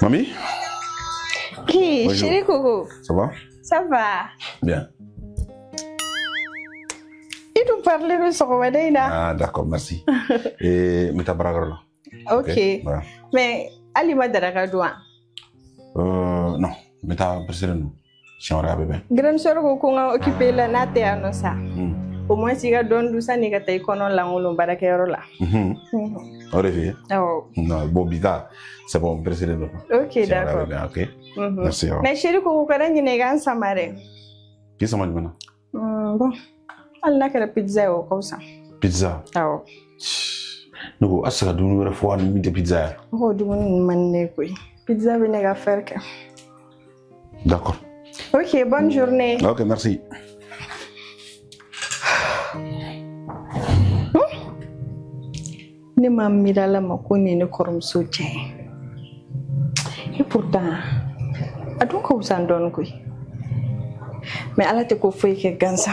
Mamie? Qui? Chérie Coco. Ça va? Ça va. Bien. Il nous parlait de son là. Ah, d'accord, merci. Et Meta Baragara. Ok. Voilà. Mais, Alima Daragadouan. Non, Meta Président. Si on regarde bien. Grande sœur Coco a occupé la nate à nous ça. Au moins, si tu donnes du sang, tu as connu la moulon barakerola. Au revoir. Oh. Non, bon, bita, c'est bon, président. Ok, d'accord. Ok. Merci. Mais chérie Coco, quand tu es en Samaré. Qui est-ce que tu as? Bon. Elle n'a que la pizza ou comme ça. Pizza. Oh. Non, est-ce que tu as fait une pizza? Oh, du monde, pizza, venez à faire. D'accord. Ok, bonne journée. Ok, merci. Ne m'a mis à la macone ne corum soutien. Et pourtant, à tout coup, ça donne quoi. Mais à la te coffre que gansa.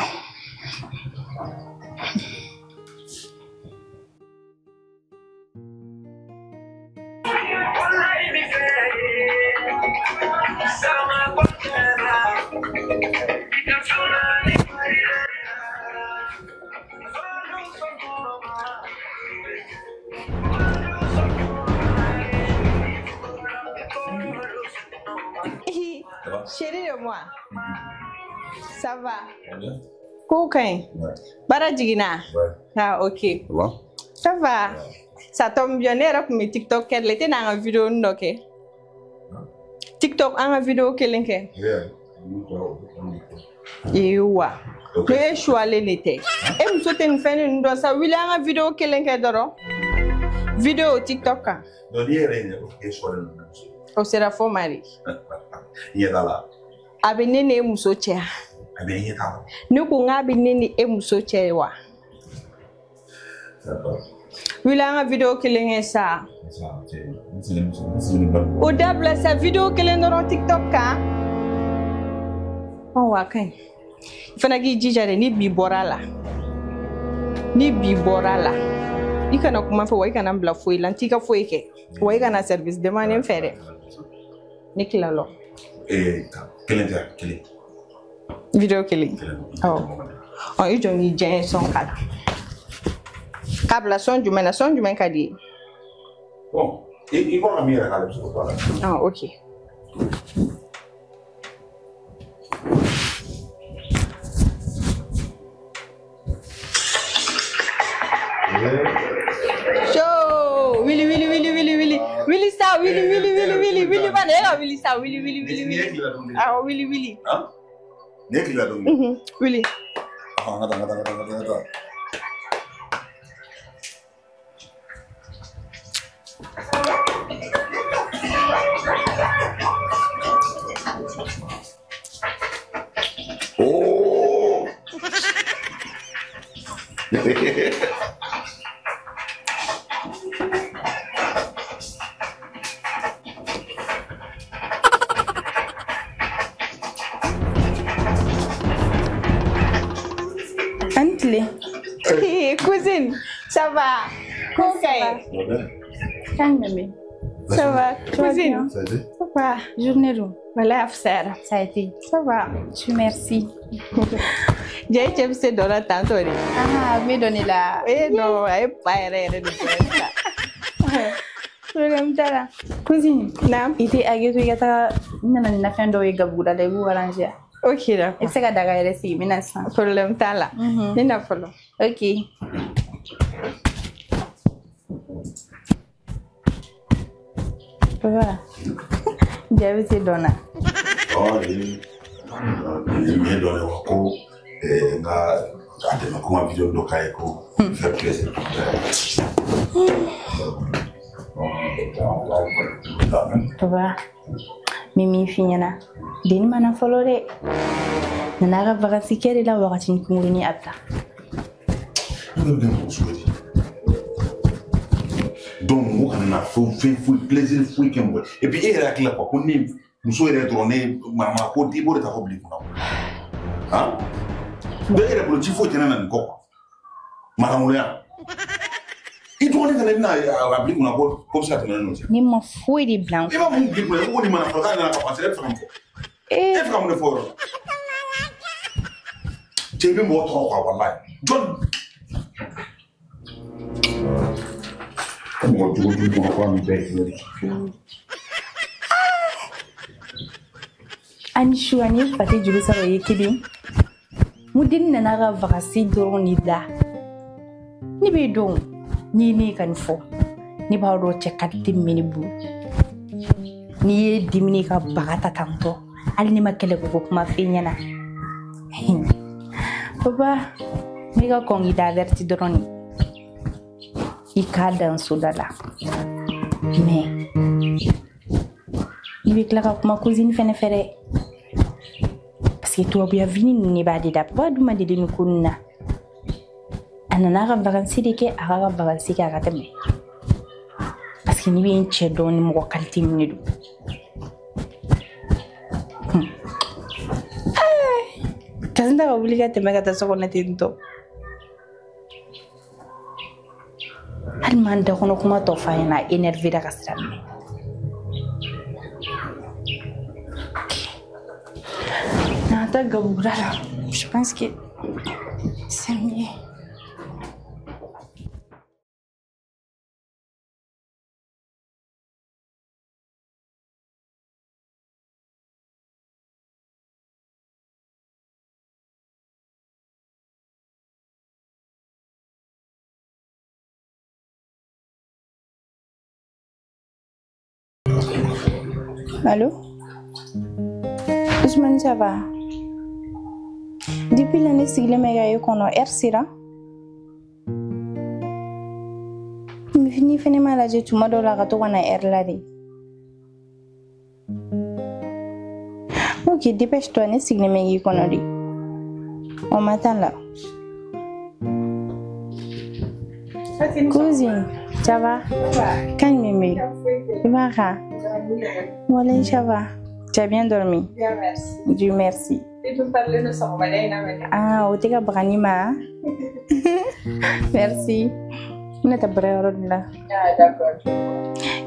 Chérie de moi. Ça va? Coucou. Baradjigina. Ah, ok. Ça va? Ça tombe bien, pour mes TikTok, elle était dans une vidéo, ok? TikTok, une vidéo, qu'elle est. Et ouais. Je suis allé l'été. Et je souhaite une fin de nous. Ça, oui, une vidéo, qu'elle est d'or. Vidéo TikTok. O sera fo mari. Yedala. Abenene muso che. Abeneta. Ni ko ngabinene e muso che wa. Wila nga video killing esa. O dabla sa video killing no TikTok ka. Oh wa kan. Fana gi jijare ni bi borala. Ni bi borala. Ikana kuma fa wa ikana mbla foi lantika foi ke. Wa ikana service demande fere. Nikila lo. Killing. Video killing. Oh. Oh, you don't need giant song kala. Kabla son jumen kadi. Oh, il va la mire kala so kala. Ah, OK. Show! Willy star, Willy banera, Willy star, Willy. Ah, Willy. Hein? Neki la dong. Willy. Ah, ngata. Oh. Hey, cousine, ça va? Calme-moi. Ça va, cousine? Ça a été? Ça va. Journée d'où? Voilà, affaire. Ça a été. Ça va. Je merci. J'ai été obsédée dans la tante. Ah, me donner la. Eh non, elle est pas erreur de ça. Problème tala. Cousine, Nam. ite ageto yata nana na fendo ye gabuda da bu arranger. Ok, d'accord. Et c'est que daga yere si mina san. Problème tala. Nina follow. OK. Voilà. J'avais ces dona. Oh, il me donne wako nga ate makuma video ndoka yako. Faire plaisir. Voilà. Mimi finyana. Deni mana follow de. Nana ga vacances kere la wakati nkunguni ata. Donc, moi, on a fait plaisir, et puis, il y a la quoi, on est, nous retourné, maman, on dit, bon, t'as oublié, hein? D'ailleurs, le petit faut tenir un corps. Madame, I dɔgɔnin fana bɛna a bili kunna ko bɛ se ka tɛmɛ n'o cɛ. Ne ma foyi de bila n kun. I b'a mun bili kunna ko nin mana fɔ k'a nana ka pan e bɛ fɛ ka mun fɔ. E bɛ fɛ ka mun de fɔ o yɔrɔ la. Cɛ i bɛ mɔgɔ tɔgɔ quoi walayi. Jɔn. Mɔgɔ jugu kɔnɔ ko min bɛɛ ye kelen ye. Ani su ani fati juru sara ye kelen. Mudini nana ka vacances dɔrɔn de da. Ne bɛ dɔn ni ne ka nin fɔ ne b'a dɔn cɛ qualité min bɛ ne bolo. N'i ye dimini ka baga ta tantɔ hali ne ma kɛlɛ ko kuma f'i ɲɛna. Papa ne ka kɔn k'i da averti dɔrɔn de. I k'a dan soda la. Mais i bɛ tila ka kuma cousine fɛnɛ fɛ dɛ. Parce que tubabuya vini ninnu ne b'a de da. Papa dun ma deli nin ko ninnu na. A nana ka vacances de kɛ a k'a ka vacances kɛ a ka tɛmɛ. Parce que ne bɛ n cɛ dɔn ni mɔgɔ qualité min de don. Kasi n tɛ ka wuli ka tɛmɛ ka taa so kɔnɔ ten tɔ. Hali m'an da kɔnɔ kuma tɔ f'a ɲɛna a énervé ka sira minɛ. N'an ta gabugura la, je pense que c'est mieux. Allô? Ousmane, ça va? Depuis l'année sigle mega yo kono sira. Mi fini fene malaje tuma do la gato wana la de. Ok, dépêche-toi, ne sigle mega kono di. On m'attend là. Cousine, ça va? Calme-moi. Mara. Voilà, ça va. Tu as bien dormi? Bien, merci. Dieu merci. Tu peux parler de ça, Ah, au tega branima. Merci. On t'a brûlé là. Ah, d'accord.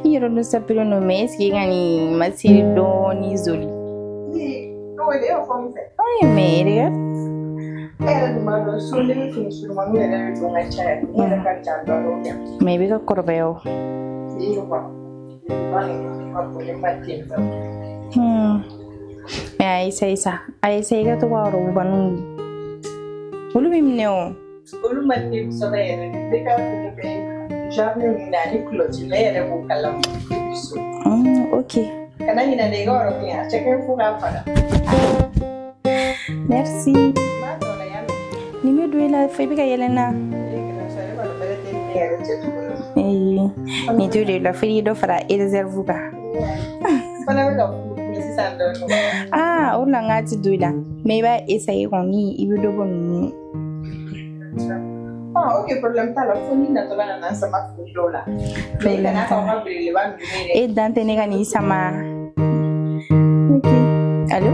Il y a le sapin nommé, est-ce qu'il y a une massif d'eau isolée? Oui, on est au fond. Oui, mais regarde. Elle demande sur les filles sur moi, elle est dans la chair. Elle est pas déjà dans l'eau. Mais il y a corbeau. Oui, je vois. Mais ça. Aïssa, il y a tout à l'heure. Vous le même néo. Vous le mettez sur la jamais une année clôture, mais elle est au calme. Ok. Quand il y a des gars, chacun faut la faire. Merci. Numéro 2 là, fait bien Yelena. Ni tu de la fille de faire réserve pas. Ah, on l'a ngati douila. Mais va essayer on y il veut bon. Ah, ok, problème pas la folie na tola na sama fundo la. Mais kana ka ma brille ba mi. Et dans tes négani sama. Ok. Allô?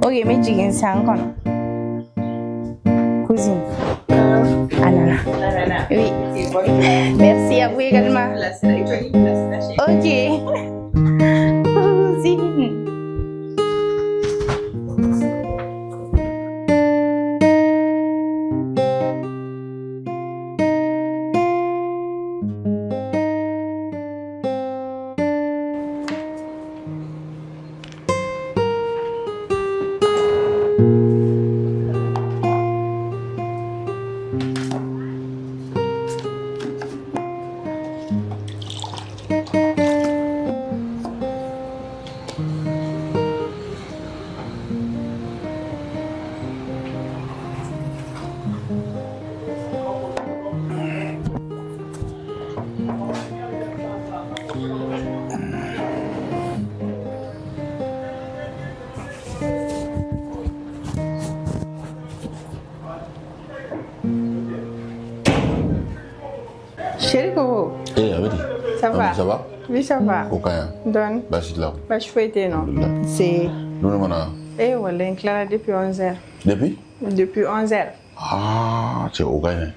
Ok, mais jigin sang kono. Cousine. Anana. Oui. Merci à vous également. Ok. Cousine. Chérie Kobo. Eh, Abedi. Ça va? Ça va? Oui, ça va. Aucun. Donne. Bachila. Bah, je fais tes noms. C'est. Nous, nous, Eh, voilà, Clara depuis 11h. Depuis? Depuis 11h. Ah, cɛ o ka ɲi.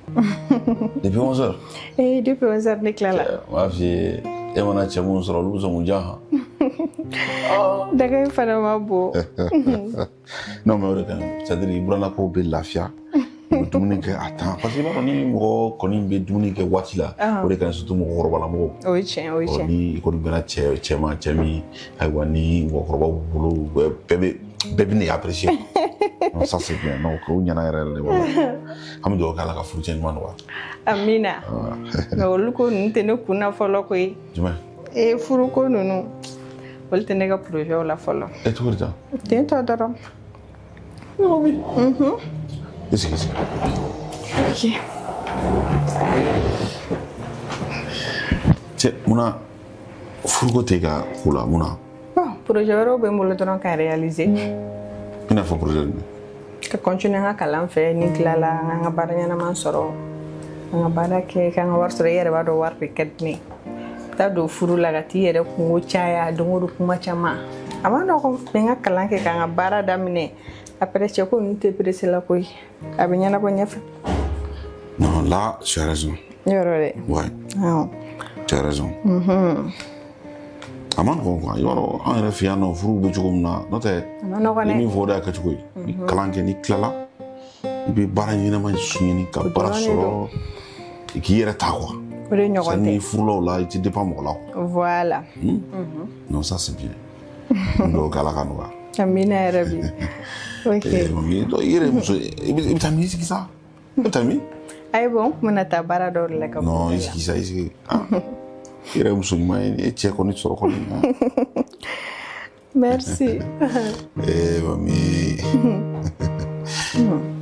Depuis 11h. Depuis 11h ne tila la. M'a f'i ye e mana cɛ mun sɔrɔ olu bɛ sɔn k'u jan han. Daga in fana ma bon. Non mais o de ka ɲi. C'est-à-dire i burannakaw bɛ lafiya. U bɛ dumuni kɛ a temps parce que i b'a dɔn ni mɔgɔ kɔni bɛ dumuni kɛ waati la o de ka ɲi surtout mɔgɔkɔrɔbala mɔgɔw. O ye tiɲɛ o ye tiɲɛ. Ni i kɔni bɛnna cɛ ma cɛ min ayiwa ni mɔgɔkɔrɔbaw bolo bɛɛ bɛ nin apprécier. Non ça c'est bien non o ɲɛna yɛrɛ yɛrɛ de wala. An bɛ dugawu kɛ Ala ka furucɛ ɲuman nɔgɔya. Amina. Mais olu ko ninnu tɛ ne kunna fɔlɔ koyi. Jumɛn? Furuko ninnu olu tɛ ne ka projet la fɔlɔ. E cogo di tan? Den tɔ dɔrɔn. Sigi. Ok. Cɛ munna furuko tɛ ka ko la munna? Bon projet wɛrɛw bɛ n bolo dɔrɔn ka réaliser. I n'a fɔ projet jumɛn? Ka continuer n ka kalan fɛ ni n tilala n ka baara ɲɛnama sɔrɔ n ka baara kɛ ka n ka wari sɔrɔ i yɛrɛ b'a dɔn wari de ka di ne taa don furu la ka t'i yɛrɛ kungo caya don o don kuma caman a ma nɔgɔn n bɛ n ka kalan kɛ ka n ka baara daminɛ après cɛ ko ninnu tɛ pressé la koyi a bɛ ɲɛnabɔ ɲɛfɛ. Non là tu as raison. Yɔrɔ dɛ. Ouais. Tu as raison. A ma nɔgɔn quoi i b'a dɔn an yɛrɛ fɛ yan nɔ furu bɛ cogo min na n'o tɛ ni min fɔ o de y'a kɛcogo ye ni kalan kɛ ni tilala i bɛ baara ɲɛnama ɲini ka baara sɔrɔ k'i yɛrɛ ta quoi. O de ɲɔgɔn tɛ. Ni furulaw la i tɛ dépend mɔgɔ la quoi. Voilà. Non ça c'est bien. N dugawu kɛ Ala ka nɔgɔya. Amina yɛrɛ bi. Ok. I yɛrɛ muso i bɛ taa min i sigi sa i bɛ taa min. Ayi bon n kun bɛna taa baara dɔw de la ka bɔ. Non i sigi sa i sigi. I yɛrɛ muso ɲuman ye e cɛ kɔni sɔrɔ kɔni. Merci. Mami.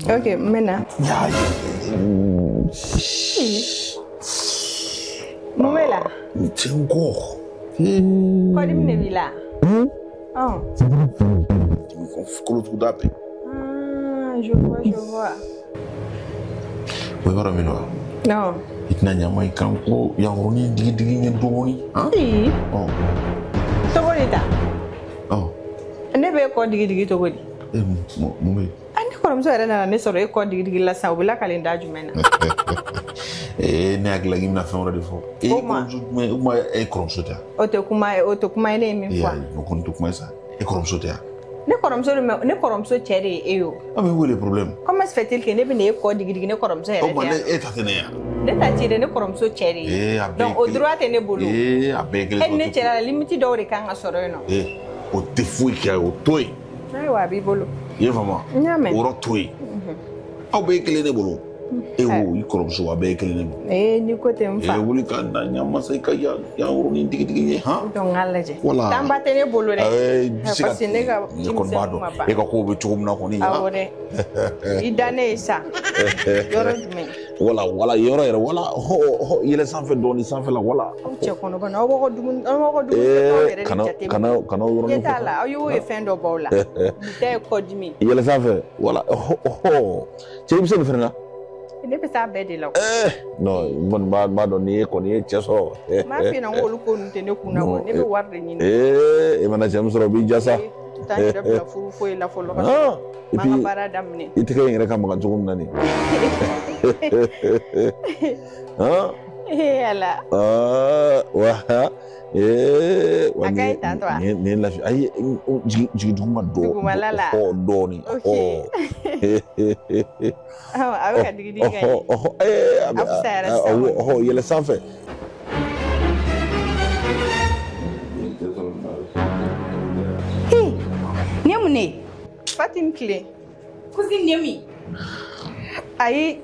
Ok, n bɛ na. Mun bɛ la? Cɛ n kɔ. Kɔdimi de b'i la? Kolotuguda bɛɛ. Je vois. O yɔrɔ min na wa? Non. I tɛna ɲama i kan ko yankurunin digi ɲɛ dɔɔnin. Togo di ta? Ne bɛ kɔ digi togo di? Mun bɛ yen? Ne kɔrɔmuso yɛrɛ nana ne sɔrɔ e kɔ digi la sisan o bɛ lakalen da jumɛn na? Ne hakili la k'i bɛna fɛn wɛrɛ de fɔ. E kɔrɔmuso jumɛn o kuma e kɔrɔmuso tɛ wa? O tɛ kuma ye ne ye min fɔ. O kɔni tɛ kuma ye sa e kɔrɔmuso tɛ wa? Ne kɔrɔmuso cɛ de ye e ye o. An bɛ wele problème. Comment se fait-il que ne bɛ na e kɔ digi ne kɔrɔmuso yɛrɛ tɛ yan? O kuma e ta tɛ ne yan. Ne ta ci de ne kɔrɔmuso cɛ de ye. Donc o droit tɛ ne bolo. A bɛɛ ye kelen. E ni ne cɛla la limite dɔw de kan ka sɔrɔ yen nɔ. O tɛ foyi kɛ o to yen. Ayiwa a b'i bolo. I y'a faamu wa? N y'a mɛn. O yɔrɔ to yen. Aw bɛɛ ye kelen ne bolo. E wo i kɔrɔmuso a bɛɛ ye kelen ne bolo. Ni ko tɛ n fa. Wuli ka na ɲamasa i ka yankurunin digi ye han. Donc k'a lajɛ. Voilà. Tanba tɛ ne bolo dɛ. Parce que ne ka denmisɛnninw ma ban. E ka kow bɛ cogo min na kɔni. Awɔ dɛ. I da ne ye sa. Yɔrɔ jumɛn? Wala yɔrɔ yɛrɛ wala yɛlɛ sanfɛ dɔɔnin sanfɛ la wala. Aw cɛ kɔnɔbana aw b'aw ka dumuni kɛtaw yɛrɛ de jateminɛ. Kana o yɔrɔnin fɔ. Ɲɛ t'a la aw y'o ye fɛn dɔ b'aw la. Nin tɛ ye kɔdimi. Yɛlɛ sanfɛ wala cɛ i bɛ se nin fɛnɛ na. Ne bɛ taa bɛɛ de la. Non n kɔni b'a dɔn ni e kɔni ye cɛ sɔrɔ. N b'a f'i ɲɛna n ko olu ko ninnu tɛ ne kun na wa ne bɛ wari de ɲini. E mana cɛ min sɔrɔ o b'i ja sa. Taa n yɛrɛ bila furu foyi la fɔlɔ ka sɔrɔ n ka baara daminɛ. I tɛgɛ in yɛrɛ ka magan cogo min na nin. Ala. Wa a ka ɲi tantɔ wa? Nin ye lafiya ayi jigin duguma dɔɔnin. Dugumala la. Dɔɔnin. A bɛ ka digi kɛ. A fusa yɛrɛ sisan. Yɛlɛ sanfɛ. Nin ye mun ye? Fatimi tile. Cousine nin ye mun ye? Ayi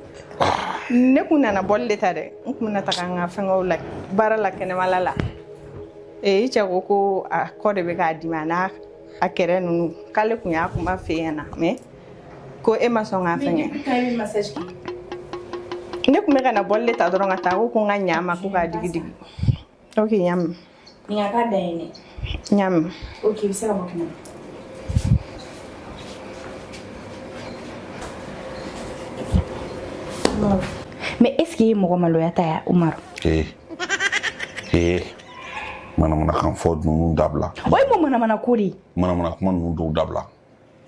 ne kun nana bɔli de ta dɛ n kun bɛna taga n ka fɛngɛw la baara la kɛnɛmala la i cɛ ko a kɔ de bɛ k'a dimi a n'a a kɛrɛ ninnu k'ale kun y'a kuma f'e ɲɛna mais ko e ma sɔn k'a fɛngɛ. Ne kun bɛ ka na bɔli de ta dɔrɔn ka taa ko n ka ɲa ma ko k'a digi. Ok n y'a mɛn. Nin y'a ka dan ye dɛ. N y'a mɛn. Ok i bɛ se ka bɔ kuma. Mais est-ce que mɔgɔ maloya ta ya Umaru? Manamana kan fɔ ninnu dabila. O ye mun manamana ko de ye? Manamana kuma ninnu dɔw dabila.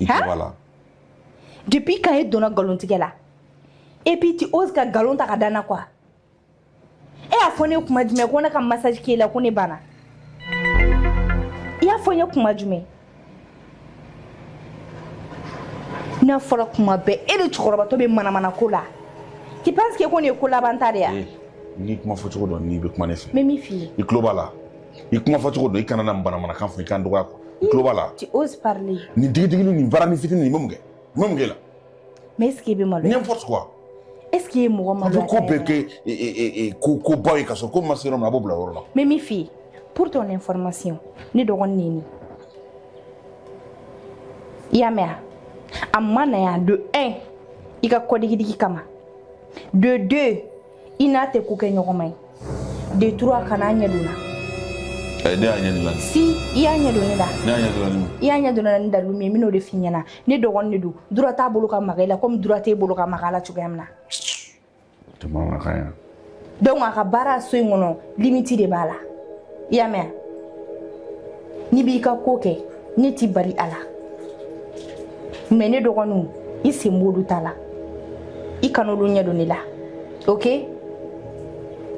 I tɛ b'a la. Depuis quand e donna nkalontigɛ la Et puis tu oses ka galon ta ka dana quoi. Et a fone kuma jume ko na ka massage ki la ko ne bana. Ya fone kuma jume. Na fora kuma be e de chukoroba to be mana ko la. Tu penses que ko ne ko la bantaria? Ni kuma fo cogo don ni be kuma ne fe. Mais mi fille. I kloba la. I kuma fo cogo don I kana na mana kan fo I kan doga ko. I kloba la. Tu oses parler. Ni digi ni bara ni fitini ni momge. Momge la. Mais est-ce qu'il est malo? N'importe quoi. Est-ce qu'il est malo? Ko beke ko boy ka so ko masiro na bobla woro. Mais mi fille, pour ton information, ni dogon nini. Yamea. Amana ya de 1. Ika ko digi kama. De 2. Ina te ku ke nyogomai. De 3 kana nyaduna. Si iya nyaduna da. Iya nyaduna nda lumi mino de finyana. Ne dogon ne du. Dura ta bolo ka magala comme dura te bolo ka magala chugamna. Te mama kaya. Donc aka bara so ngono limiti de bala. Yamea. Ni bi ka koke ni ti bari ala. Mais ne dogonu I se modu tala. I kanolu nyaduna la. OK?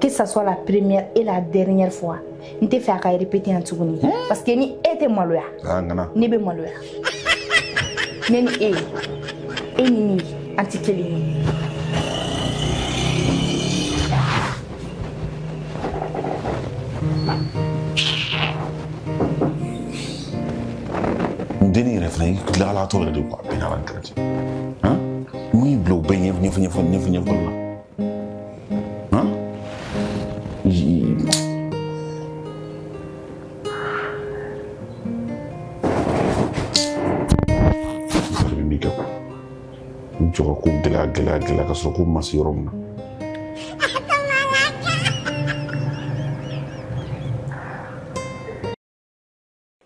Que ça soit la première et la dernière fois. Ne te fais pas répéter en tout cas. Parce que ni était maloya. Ni be maloya. Ni ni antikeli. Deni refrain la la to de quoi bien avant crédit. Hein? Muy blo ben ni la. Joga ko gela ka so ko masirom na.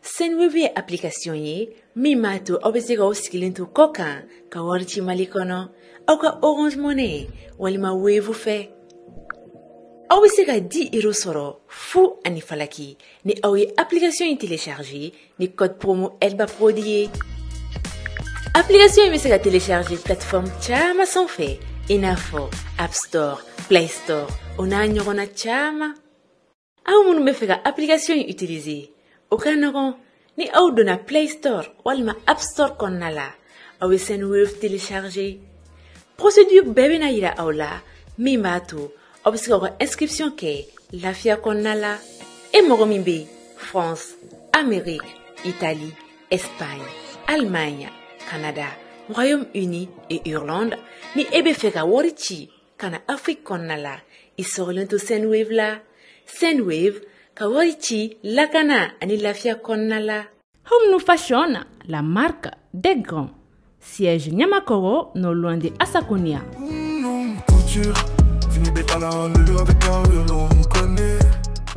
Senwewe application ye mi mato obese go skilento koka ka warchi malikono au ka Orange Money walima Wave fe. Obese ka 10 € soro fu ani falaki ni awi application yi télécharger ni code promo Elba Prodier. Application yi se ka télécharger plateforme chama sans fait Inafo, App Store, Play Store, ona nyogona chama. Au munu me feka application yi utiliser. Okanagon ni au dona Play Store walma App Store konnala awe Senwave télécharger. Procédure bébé na ira aula mi mato obsika inscription ke lafia konnala e mogomimbe France, Amérique, Italie, Espagne, Allemagne, Canada, Royaume-Uni et Irlande ni ebe feka worichi kana Afrique konnala isorlento Senwave la. Senwave Kawarichi lakana ani lafia konnala. Home Fashion, la marque des grands. Siège Nyamakoro, non loin de Asakonia.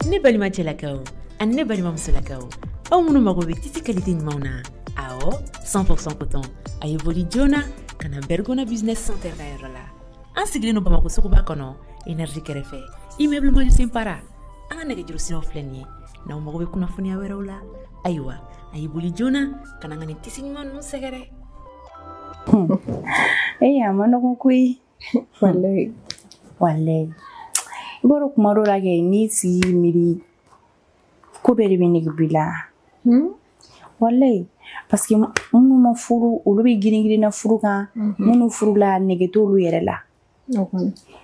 Ne balima tchelakao, an ne balima msolakao. Au munu magobe titi qualité nmauna. Ao, 100% coton. Ayevoli Jona, kana bergona business center la erola. An sigli no bamako sukuba kono, énergie kerefe. Immeuble maju simpara. An nege juru sino flenye. Na umagobe kuna funi awerola. Aywa, ayeboli Jona, kana ngani tisi nman no segere. Amano kunkui. Wallahi. Boro kumaro lage ni si miri ko bere bini bila. Wallahi parce que munu ma furu olu be giringiri na furu kan munu furu la negeto lu yere la.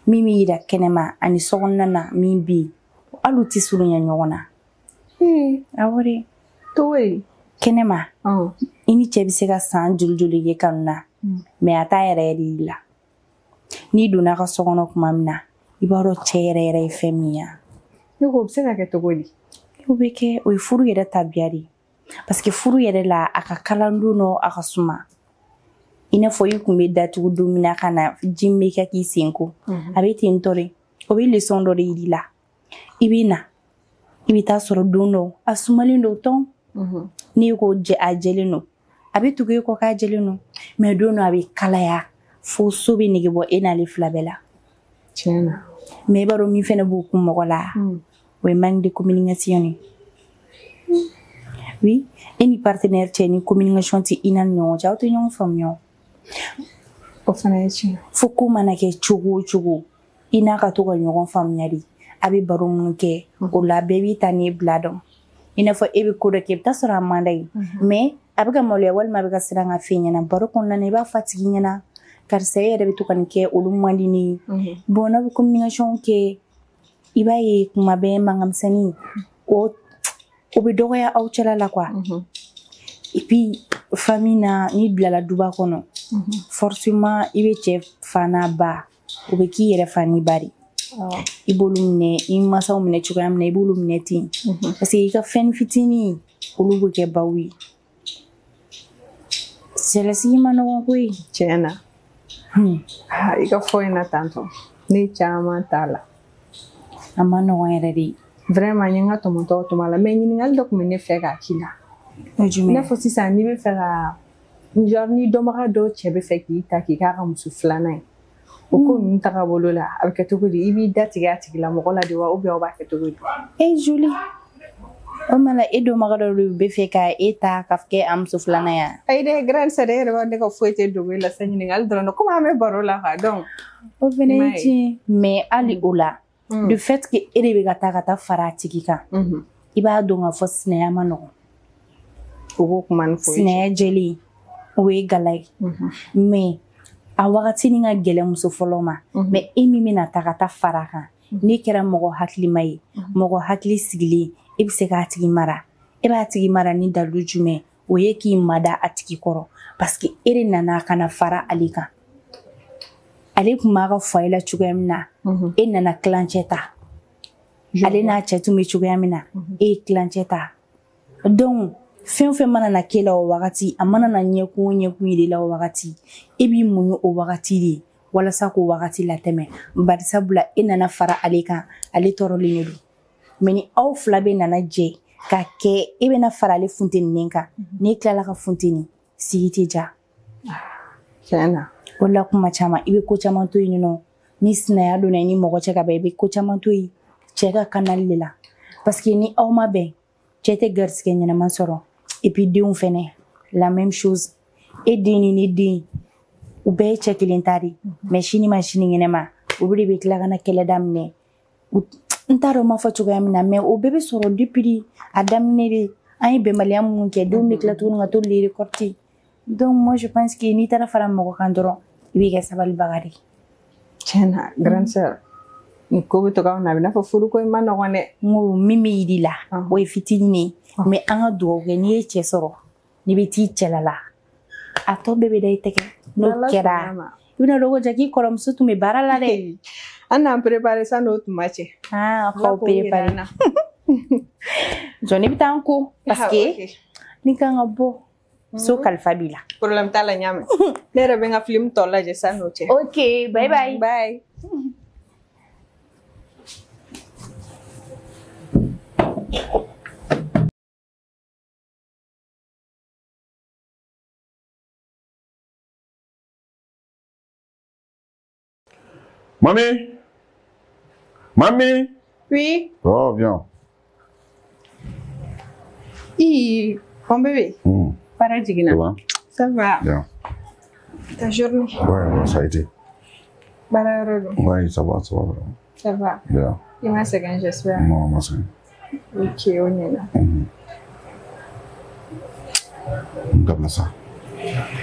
Mimi ida kenema ani sogonna na mimbi alu tisulu nya nyona. Awore to we kenema ini chebise ka san juljuli ye kanuna me ata yere la. Ni duna ka sogono kuma mina ibaro chere femia yo ko se ka to goli yo beke o furu yere tabiari parce que furu yere la aka kalandu no aka suma ina foyi kumbe datu domina kana jimme ka ki senko abeti ntore o bi leçon do ri la ibita soro dono asumali ndo ton ni ko je ajeleno abitu ko ka ajeleno me dono abi kalaya fo sobi nigi bo enali flabela tiena me baro mi fene bu ku mogola we manque de communication oui eni partenaire tieni communication ti inan nyon ja to nyon famio o fana ye tiɲɛ fo ko mana kɛ cogo o cogo i n'a ka to ka ɲɔgɔn faamuyali a bɛ baro minnu kɛ o la bɛɛ b'i ta n'i bila dɔn i n'a fɔ e bɛ ko dɔ kɛ i bɛ taa sɔrɔ a man d'a ye mais a bɛ ka maloya walima a bɛ ka siran ka fɛn ɲɛna baro kɔnɔna na i b'a fɔ a tigi ɲɛna karisa e yɛrɛ bɛ to ka nin kɛ olu man di ne ye bon n'a bɛ communication kɛ i b'a ye kuma bɛɛ mankanmisɛnnin o bɛ dɔgɔya aw cɛla la quoi et puis famille na n'i bilala duba kɔnɔ forcément i bɛ cɛ fa n'a ba o bɛ k'i yɛrɛ fa ni ba de i b'olu minɛ i mansaw minɛ cogoya min na i b'olu minɛ ten parce que i ka fɛn fitinin olu bɛ kɛ baw ye cɛlasigi ma nɔgɔn koyi tiɲɛ na i ka fɔ in na tantɔ ne caman t'a la a ma nɔgɔn yɛrɛ de vraiment n ye n ka tɔmɔtɔw tuma la mais ɲininkali dɔ tun bɛ ne fɛ k'a k'i la i n'a fɔ sisan n'i bɛ fɛ ka genre ni dɔnbaga dɔw cɛ bɛ fɛ k'i ta k'i k'a ka muso filanan ye o ko ninnu taga bolo la a bɛ kɛ cogo di i b'i datigɛ a tigila mɔgɔ la de wa ou bien aw b'a kɛ cogo di joli o mana e dɔnbaga dɔw bɛ fɛ ka e ta ka kɛ a muso filanan ya ayi dɛ grande sœur e yɛrɛ b'a ne ka foyi tɛ dogo e la sa ɲininkali dɔrɔn komi an bɛ baro la ka dɔn o fana ye tiɲɛ mais hali o la le fait que e de bɛ ka taa fara a tigi kan i b'a dɔn k'a fɔ sinaya ma nɔgɔn o b'o kuma ni foyi sinaya jɛlen o ye gala ye mais a wagati ni ka gɛlɛn muso fɔlɔ ma mais e min bɛna taa fara a kan n'i kɛra mɔgɔ hakilima ye mɔgɔ hakili sigilen e bɛ se k'a tigi mara e b'a tigi mara ni dalu jumɛn o ye k'i mada a tigi kɔrɔ parce que e de nana kana fara ale kan ale tun b'a ka foyer la cogoya min na e nana kilancɛ ta ale n'a cɛ tun bɛ cogoya min na e ye kilancɛ ta donc fɛn o fɛn mana na kɛ la o wagati a mana na ɲɛkun o ɲɛkun yɛrɛ la o wagati e b'i muɲu o wagati de walasa k'o wagati latɛmɛ bari sabula e nana fara ale kan ale tɔɔrɔlen de don mais ni aw fila bɛ nana jɛ ka kɛ e bɛna fara ale funteni kan n'e tilala ka funteni sigi tɛ ja tiɲɛ na o la kuma caman i bɛ ko caman to yen nɔ ni sinaya donna i ni mɔgɔ cɛ ka bɛn i bɛ ko caman to yen cɛ ka kanali de la parce que ni aw ma bɛn cɛ tɛ garisigɛ ɲɛnama sɔrɔ et puis denw fɛnɛ la même chose e den ni ne den u bɛɛ ye cɛ kelen ta de mais sini ma sini ɲɛnama olu de bɛ tila ka na kɛlɛ daminɛ n t'a dɔn n m'a fɔ cogoya min na mais o bɛɛ bɛ sɔrɔ depuis a daminɛ de an ye bɛnbaliya minnu kɛ denw bɛ tila tuguni ka to le récolter donc moi je pense que n'i taara fara mɔgɔ kan dɔrɔn i bɛ kɛ sabalibaga de tiɲɛ na grande sœur ni ko bɛ to k'aw na a bɛ n'a fɔ furuko in ma nɔgɔn dɛ n ko min bɛ yir'i la o ye fitinin ye mais an ka dugawu kɛ n'i ye cɛ sɔrɔ n'i bɛ t'i cɛla la a tɔ bɛɛ bɛ da i tɛgɛ n'o kɛra i bɛna dɔn ko ja k'i kɔrɔmuso tun bɛ baara la dɛ an n'an préparer san'o tuma cɛ k'aw préparer jɔn ne bɛ taa n ko parce que ni kan ka bɔ so kalifa b'i la problème t'a la n y'a mɛn ne yɛrɛ bɛ n ka film tɔ lajɛ san'o cɛ ok bye bye bye Mamie? Mamie? Oui? Oh, viens. Mon bébé? Para Jigina. Ça va? Ça va. Bien. Ta journée? Ouais, ça a été. Bararolo. Ouais, ça va. Ça va. Bien. Il m'a second, j'espère. Non, moi c'est. Ok, on est là. Gabla ça.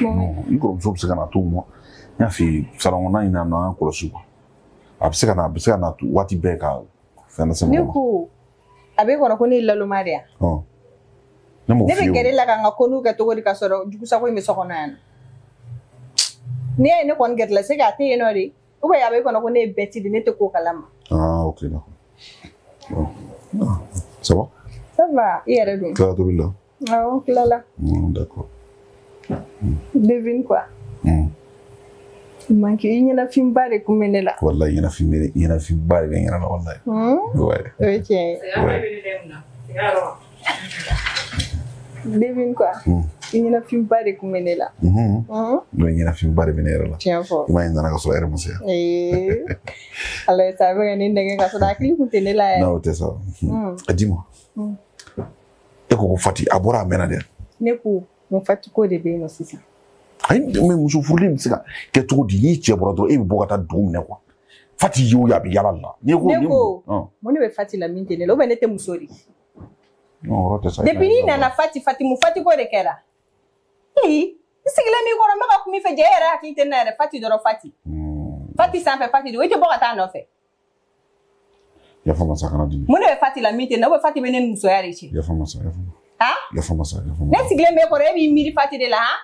Non, il faut que je fasse tout moi. Il y a fait ça on a une année pour le souper. Après ça na wati bɛɛ ka fɛn sɛbɛn. Ne ko a bɛ kɔrɔ ko ne ye laloma de ya. Ne m'o ne f'i ye. bɛ gɛrɛ la ka n ka konuw kɛ cogo di ka sɔrɔ jugusago in bɛ so kɔnɔ yan. N'i y'a ye ne kɔni gɛrɛla c'est que a tɛ yen nɔ de ou bien a bɛ kɔnɔ ko ne ye bɛti de ne tɛ ko kalama. Ah ok d'accord. Ça va? Ça va i yɛrɛ dun? Tila tobili la. Awɔ n tilala. D'accord. Devine quoi? Manque i ɲɛnafin de kun bɛ ne la. Wallahi ɲɛnafin ba de bɛ n yɛrɛ la wallahi. Ouais. O ye tiɲɛ ye. Devine quoi? I ɲɛnafin de kun bɛ ne la. Ɲɛnafin ba de bɛ ne yɛrɛ la. Tiɲɛ fɔ. I m'a ye n nana ka sɔrɔ e yɛrɛ ma se yan. Ala ye sa a bɛ ka ne nɛgɛ ka sɔrɔ hakili kun tɛ ne la yɛrɛ. Non o tɛ sa. Dis-moi. E ko Fati a bɔra a mɛnna dɛ. Ne ko mun Fati ko de bɛ yen nɔ sisan. Ayi mais muso furulen bɛ se ka kɛ cogo di n'i cɛ bɔra dɔrɔn e bɛ bɔ ka taa don minɛ quoi Fati y'o ye a bɛ yala la ne ko mun ne bɛ Fati la min tɛ ne la ou bien ne tɛ muso de non o tɛ sa depuis ni nana Fati mu Fati ko de kɛra i sigilen min kɔrɔ n bɛ ka kuma i fɛ jɛ e yɛrɛ hakili tɛ ne yɛrɛ Fati dɔrɔn Fati sanfɛ Fati de o tɛ bɔ ka taa nɔfɛ yafa ma sa kana dimi mun ne bɛ Fati la min tɛ ne ou bien Fati bɛ ne ni musoya de cɛ yafa ma sa ne sigilen bɛ kɔrɔ e b'i miiri Fati de la han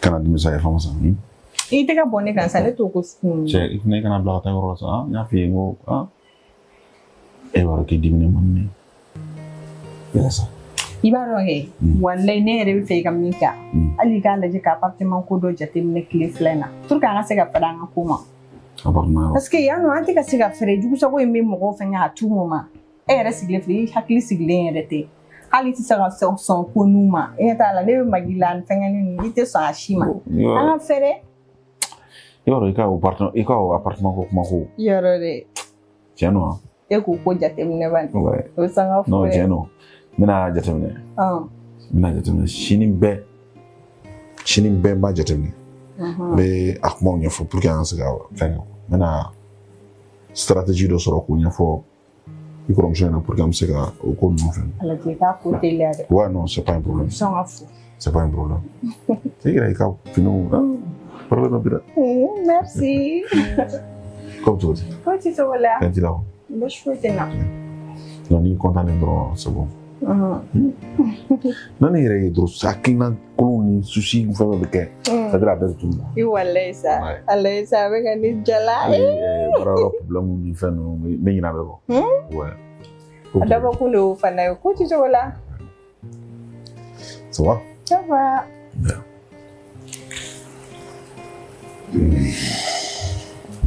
kana dimi sa yafa ma sa I tɛ ka bɔ ne kan sa ne t'o ko cɛ i fana kana bila ka taa yɔrɔ la sa n y'a f'i ye n ko e b'a dɔn k'i diminen man ne yɛrɛ sa I b'a dɔn kɛ wallahi ne yɛrɛ bɛ fɛ I ka min kɛ hali k'a lajɛ ka appartement ko dɔ jateminɛ tile fila in na pour que an ka se ka fɛɛrɛ an ka ko ma parce que yan nɔ an tɛ ka se ka fɛɛrɛ jugusago in bɛ mɔgɔw fɛngɛ a tout moment e yɛrɛ sigilen filɛ I hakili sigilen yɛrɛ tɛ hali tɛ se ka sɔn ko n'u ma e ɲɛ t'a la ne bɛ magi la ni fɛngɛni ninnu I tɛ sɔn a si ma an ka fɛɛrɛ I b'a dɔn I ka o appartement ko kuma ko yɔrɔ de tiɲɛ don wa e k'o ko jateminɛ bani o bɛ san ka fɔ non tiɲɛ don n bɛna jateminɛ sini bɛɛ n b'a jateminɛ n bɛ a kumaw ɲɛfɔ pour que an ka se ka fɛn kɛ n bɛna stratégie dɔ sɔrɔ k'o ɲɛfɔ I kɔrɔmuso ɲɛna pour que an bɛ se ka o ko ninnu fɛn ala k'i k'a ko teliya dɛ ouais non c'est pas un problème sɔn ka fɔ c'est pas un problème c'est vrai I ka finiw problème bira merci comme tu dis ko ti so wala quand il a n bɛ foyi tɛ na non ni content dɔrɔn c'est bon non ne yɛrɛ ye dɔrɔn hakilina kolon ni souci fɛn bɛɛ bɛ kɛ c'est à dire a bɛɛ bɛ tunun I wallahi sa alayi sa a bɛ ka ne jala baara yɔrɔ problème ni fɛn ninnu n bɛ ɲinɛ a bɛɛ kɔ ouais a dabɔ kun de y'o fana ye ko ti cogo la ça va ça va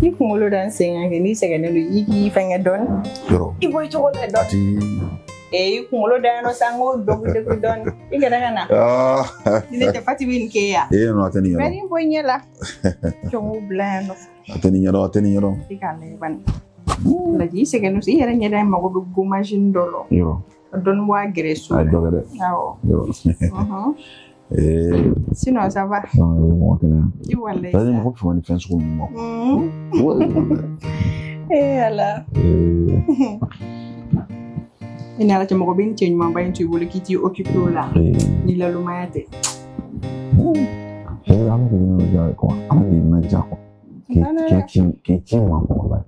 I kunkolo da n sen kan kɛ n'i sɛgɛnnen don I k'i fɛngɛ dɔɔni I bɔ I cogo la dɔɔni I kunkolo da yan nɔ sa n k'o dɔɔni I gɛrɛ ka na ni ne tɛ Fati bɛ nin kɛ yan non a tɛ nin ɲɛdɔn mais ni bɔ I ɲɛ la jɔn bila yan nɔ a tɛ nin ɲɛdɔn I k'a lajɛ bani lajɛ I sɛgɛnnen don I yɛrɛ ɲɛda in mago bɛ gommage dɔ la a dɔɔni bɔ a gɛrɛ so a dɔ kɛ dɛ awɔ sinon ça va I wallahi sa mɔgɔ fɛn ni fɛn sugu ninnu ma ala I ni ala cɛ mɔgɔ bɛ ni cɛ ɲumanba in to I bolo k'i t'i occupé o la ni lalumaya tɛ ala de bɛ ne diya quoi ala de bɛ ne diya quoi k'i ci ma kɔrɔba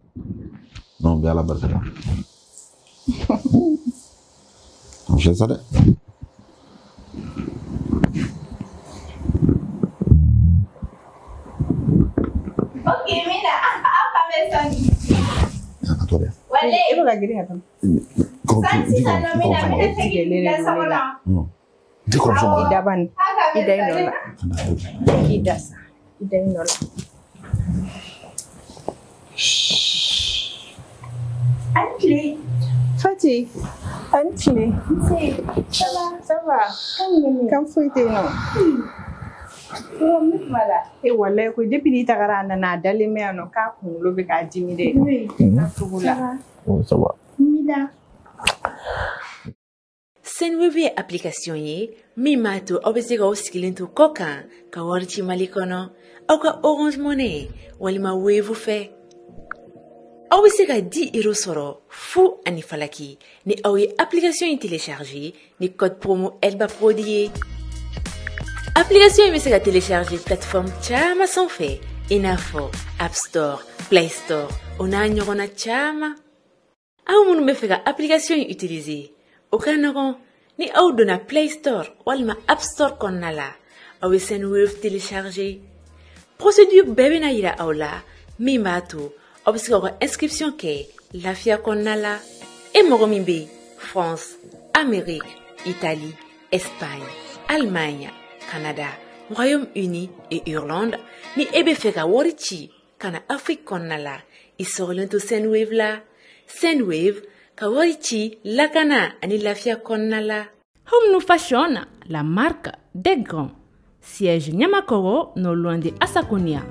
non n bɛ ala barika da an filɛ sa dɛ ok mina aw ka bɛ sɔn a to dɛ wale I bɛ ka girin ka taa sisan nɔ mina bɛ ne segin da sago la di kɔrɔmuso ma I da bani I da I nɔ la I da sa I da I nɔ la an tile Fati an tile ça va kan foyi tɛ yen nɔ wallahi ko depuis ni tagara a nana a dalen bɛ yan nɔ k'a kunkolo bɛ k'a dimi dɛ a cogo la ça va Senweb ye application ye min b'a to aw bɛ se k'aw sigilen to kɔ kan ka wari ci Mali kɔnɔ aw ka Orange Money walima Wave fɛ aw bɛ se ka 10 € sɔrɔ fu ani falaki ni aw ye application in télécharger ni code promo Elba Prodi ye application in bɛ se ka télécharger plateforme caman sanfɛ i n'a fɔ App Store, Play Store o n'a ɲɔgɔnna caman aw minnu bɛ fɛ ka application in utiliser o ka nɔgɔn ni aw donna Play Store walima App Store kɔnɔna la aw bɛ Senweb télécharger procédure bɛɛ bɛna yira aw la min b'a to aw bɛ se k'aw ka inscription kɛ lafiya kɔnɔna la e mɔgɔ min bɛ France, Amérique, Italie, Espagne, Allemagne, Canada, Royaume-Uni et Irlande ni e bɛ fɛ ka wari ci ka na Afrique kɔnɔna la i sɔgɔlen to Senweb la Senweb ka wari ci lakana ani lafiya kɔnɔna la. Home Fashion, la marque des grands. Siège Nyamakoro, non loin de Asakonia.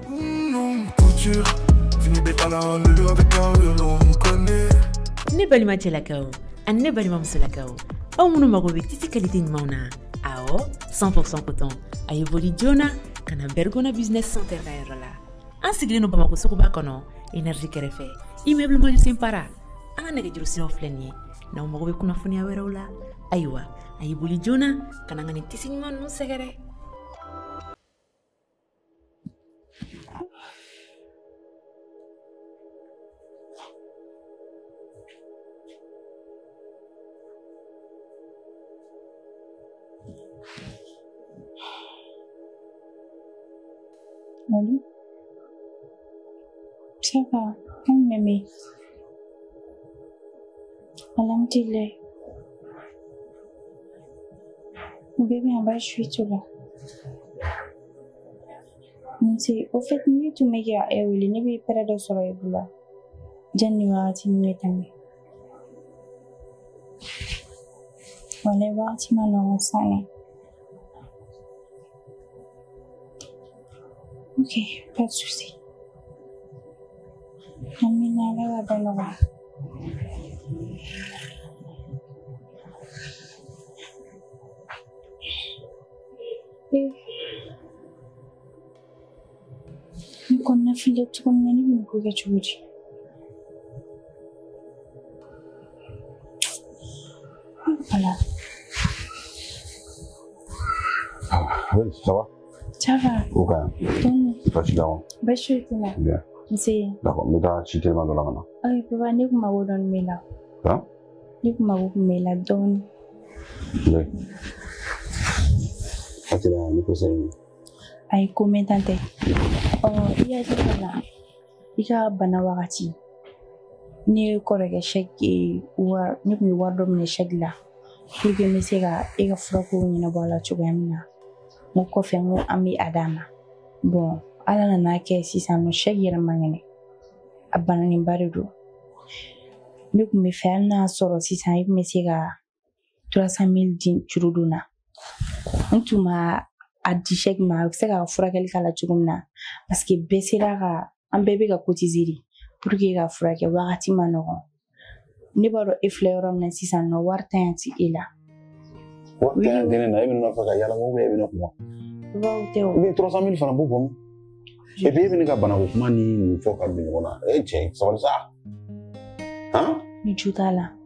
Ne balima cɛlakaw ani ne balima musolakaw aw minnu mago bɛ tisi qualité ɲumanw na awɔ 100% coton a ye boli joona ka na Bergona Business Center ka yɔrɔ la an sigilen don Bamako suguba kɔnɔ énergie kɛrɛfɛ immeuble Majusin Para an ka nɛgɛjuru siraw filɛ nin ye n'aw mago bɛ kunnafoniya wɛrɛw la ayiwa a ye boli joona ka na n ka nin tisi ɲuman ninnu sɛgɛrɛ. Allô? Ça va? Quand mémé? Alhamdulillah. Bébé en bas, je suis tout là. C'est au fait, nous tout me gars et oui, nous vais faire de solo et bula. January tu me t'aimes. On est voir tu m'as non ensemble. Ok, pas de souci. Amina la belle. Kon na file tukun nani mun ko ga churi. Voilà. Oui, ça va? Ça va. Ok. Toi, tu vas bah, je suis là. Bien. C'est. D'accord, mais t'as cheaté dans la main. Ah, papa, ne kuma wo don mela. Hein? Ne kuma wo mela don. Oui. Ati la ni ko sai. Ay komentante. Iya jikana. Ika bana wakati. Ni korege sheki wa ni mi wado mne shagla. Kuge mesega ega furako nyina bala chugamina. Mo ko fengo ami adama. Bon, ala na ke sisan no shegi ramangene. Abana ni barido. Ni ko me fa na soro sisan ik mesega 300,000 din churuduna. Ntuma adishek ma sega furakeli kala chugumna parce que besira ga an bebe ga cotiser pour que ga furake wakati manogo ne baro efleuram na sisan no warta yanti ila warta dene na ibi no faka yala mo be ibi no ko wawteo ibi 300,000 francs bu bom e be ibi ga bana ko kuma ni foka bi no na e che so sa hein ni jutala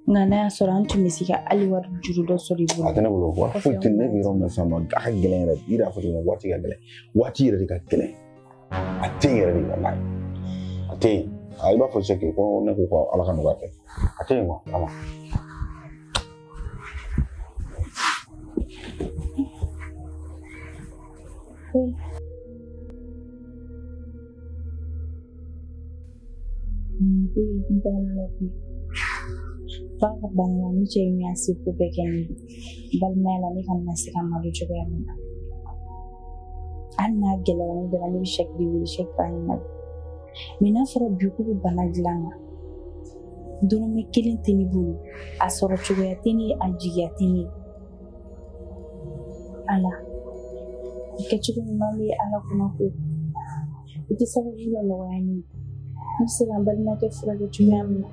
ngana ya soro antu misika ali war juru do sori bu atene bulo ko futti ne bi rom na sama ga gelen ra ira futti no wati ga gelen wati ra ga gelen atin ra di wallahi atin ay ba fo cheke ko ne ko ala kan ga fe atin mo ama Faka bana ni chenye asiku pekeni balmela ni kama sika malucho ya mina anna gela ni de ni shek bana mina fara biku bana dilanga dono me kilin tini bulu asoro chugo ya tini ajiya tini ala ikechugo mami ala kuna ku iti sabu jula lo wani nisi gambal na ke fura ke chugo ya mina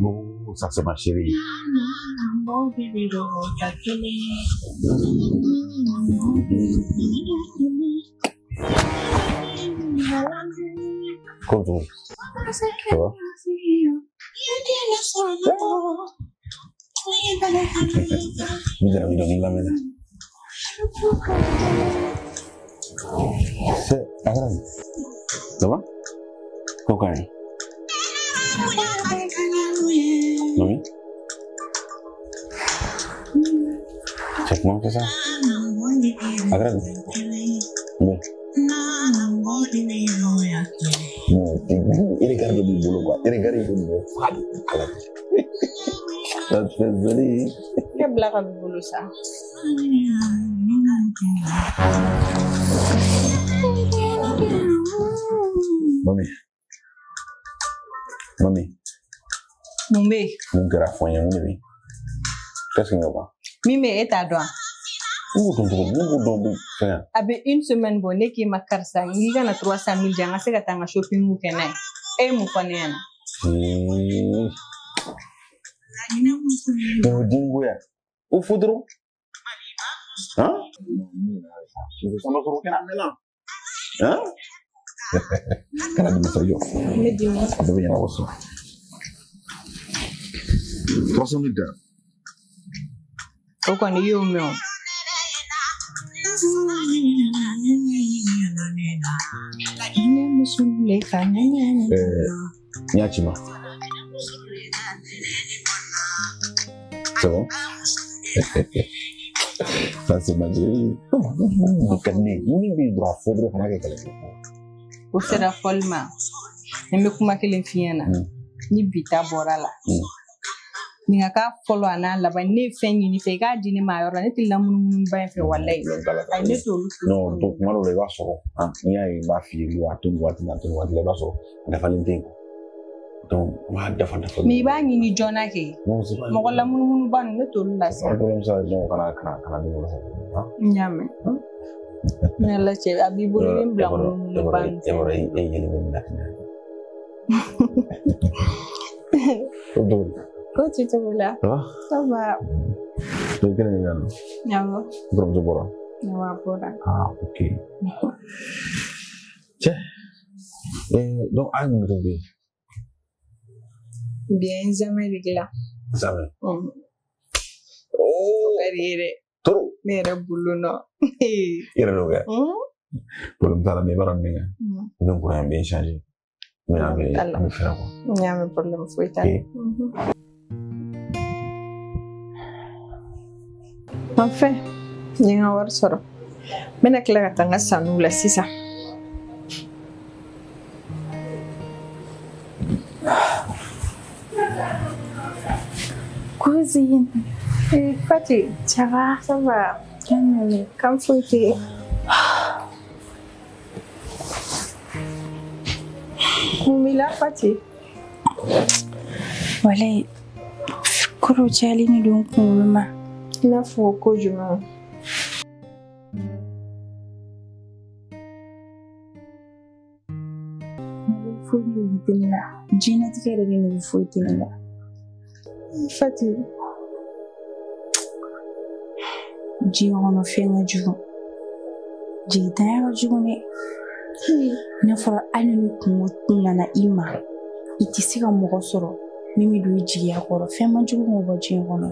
Oh, ça c'est ma chérie. Comment ça va? Mira, mira, mira. C'est agréable. Ça va? Cocaïne. Oui. C'est comment que ça? Agrada. Bon. Non, il regarde du boulot quoi. Il regarde du boulot. Ça te fait joli. Quelle blague du boulot ça? Mami. Mumbe. Mon cœur a foigné, mon bébé. Qu'est-ce qu'il y a pas? Mime est à droite. Avec une semaine bonne qui m'a carsé, il y a 300 000 gens, c'est que tu as shopping ou qu'un et mon panel. Dingo ya. Au foudre. Hein? Hein? Kana di masa yo. Ada banyak awasnya. 300 000 dah. Kau kan dia umum. Ini musim lekannya. Nyacima. So. Ça c'est magique. Bukan ini bi dra foudre kana ke kala. O sera folma. Neme kuma kelen fiena. Ni bita borala. Ni ka follow ana la ba ne fenyi ni fe ga dini ma yoro ne tilamun ba fe wallahi. Ai ne to no to kuma lo le ba so. Ah, ni ai ba fi ri wa tun wa le ba so. Da falin donc ma dafa mi ba ni jona ke mo ko la mun ban ne to la sa problème ça donc kana ni wala ha nyame ne la che abibu ni blanc mun ban e yeli men nakna ko tu te vola ça va donc quel est le nom nyamo groupe de bora nyama bora ah ok tiens donc à nous tomber bien jamais régla jamais oh carrière trop nera buluno ira no ga pour me parler mais baran ninga donc pour un bien changer mais on faire quoi nyame problème foi ta enfin ni nga war soro mena kla tanga sanu la sisa Cousine, Fatih, ça va? ça va? Comme fouille. Mumila Fatih. Voilà, kuro chali ni donc mama. Na foko juma. Fouille itina. Jina tikere ni fouille itina. Fatih. Jiyono fenga jugo. Jitaya jugo ne fora alini kungo na ima. Itisika mɔgɔ sɔrɔ min bɛ don i jigiya kɔrɔ fɛn man jugu mɔgɔ bɔ diɲɛ kɔnɔ.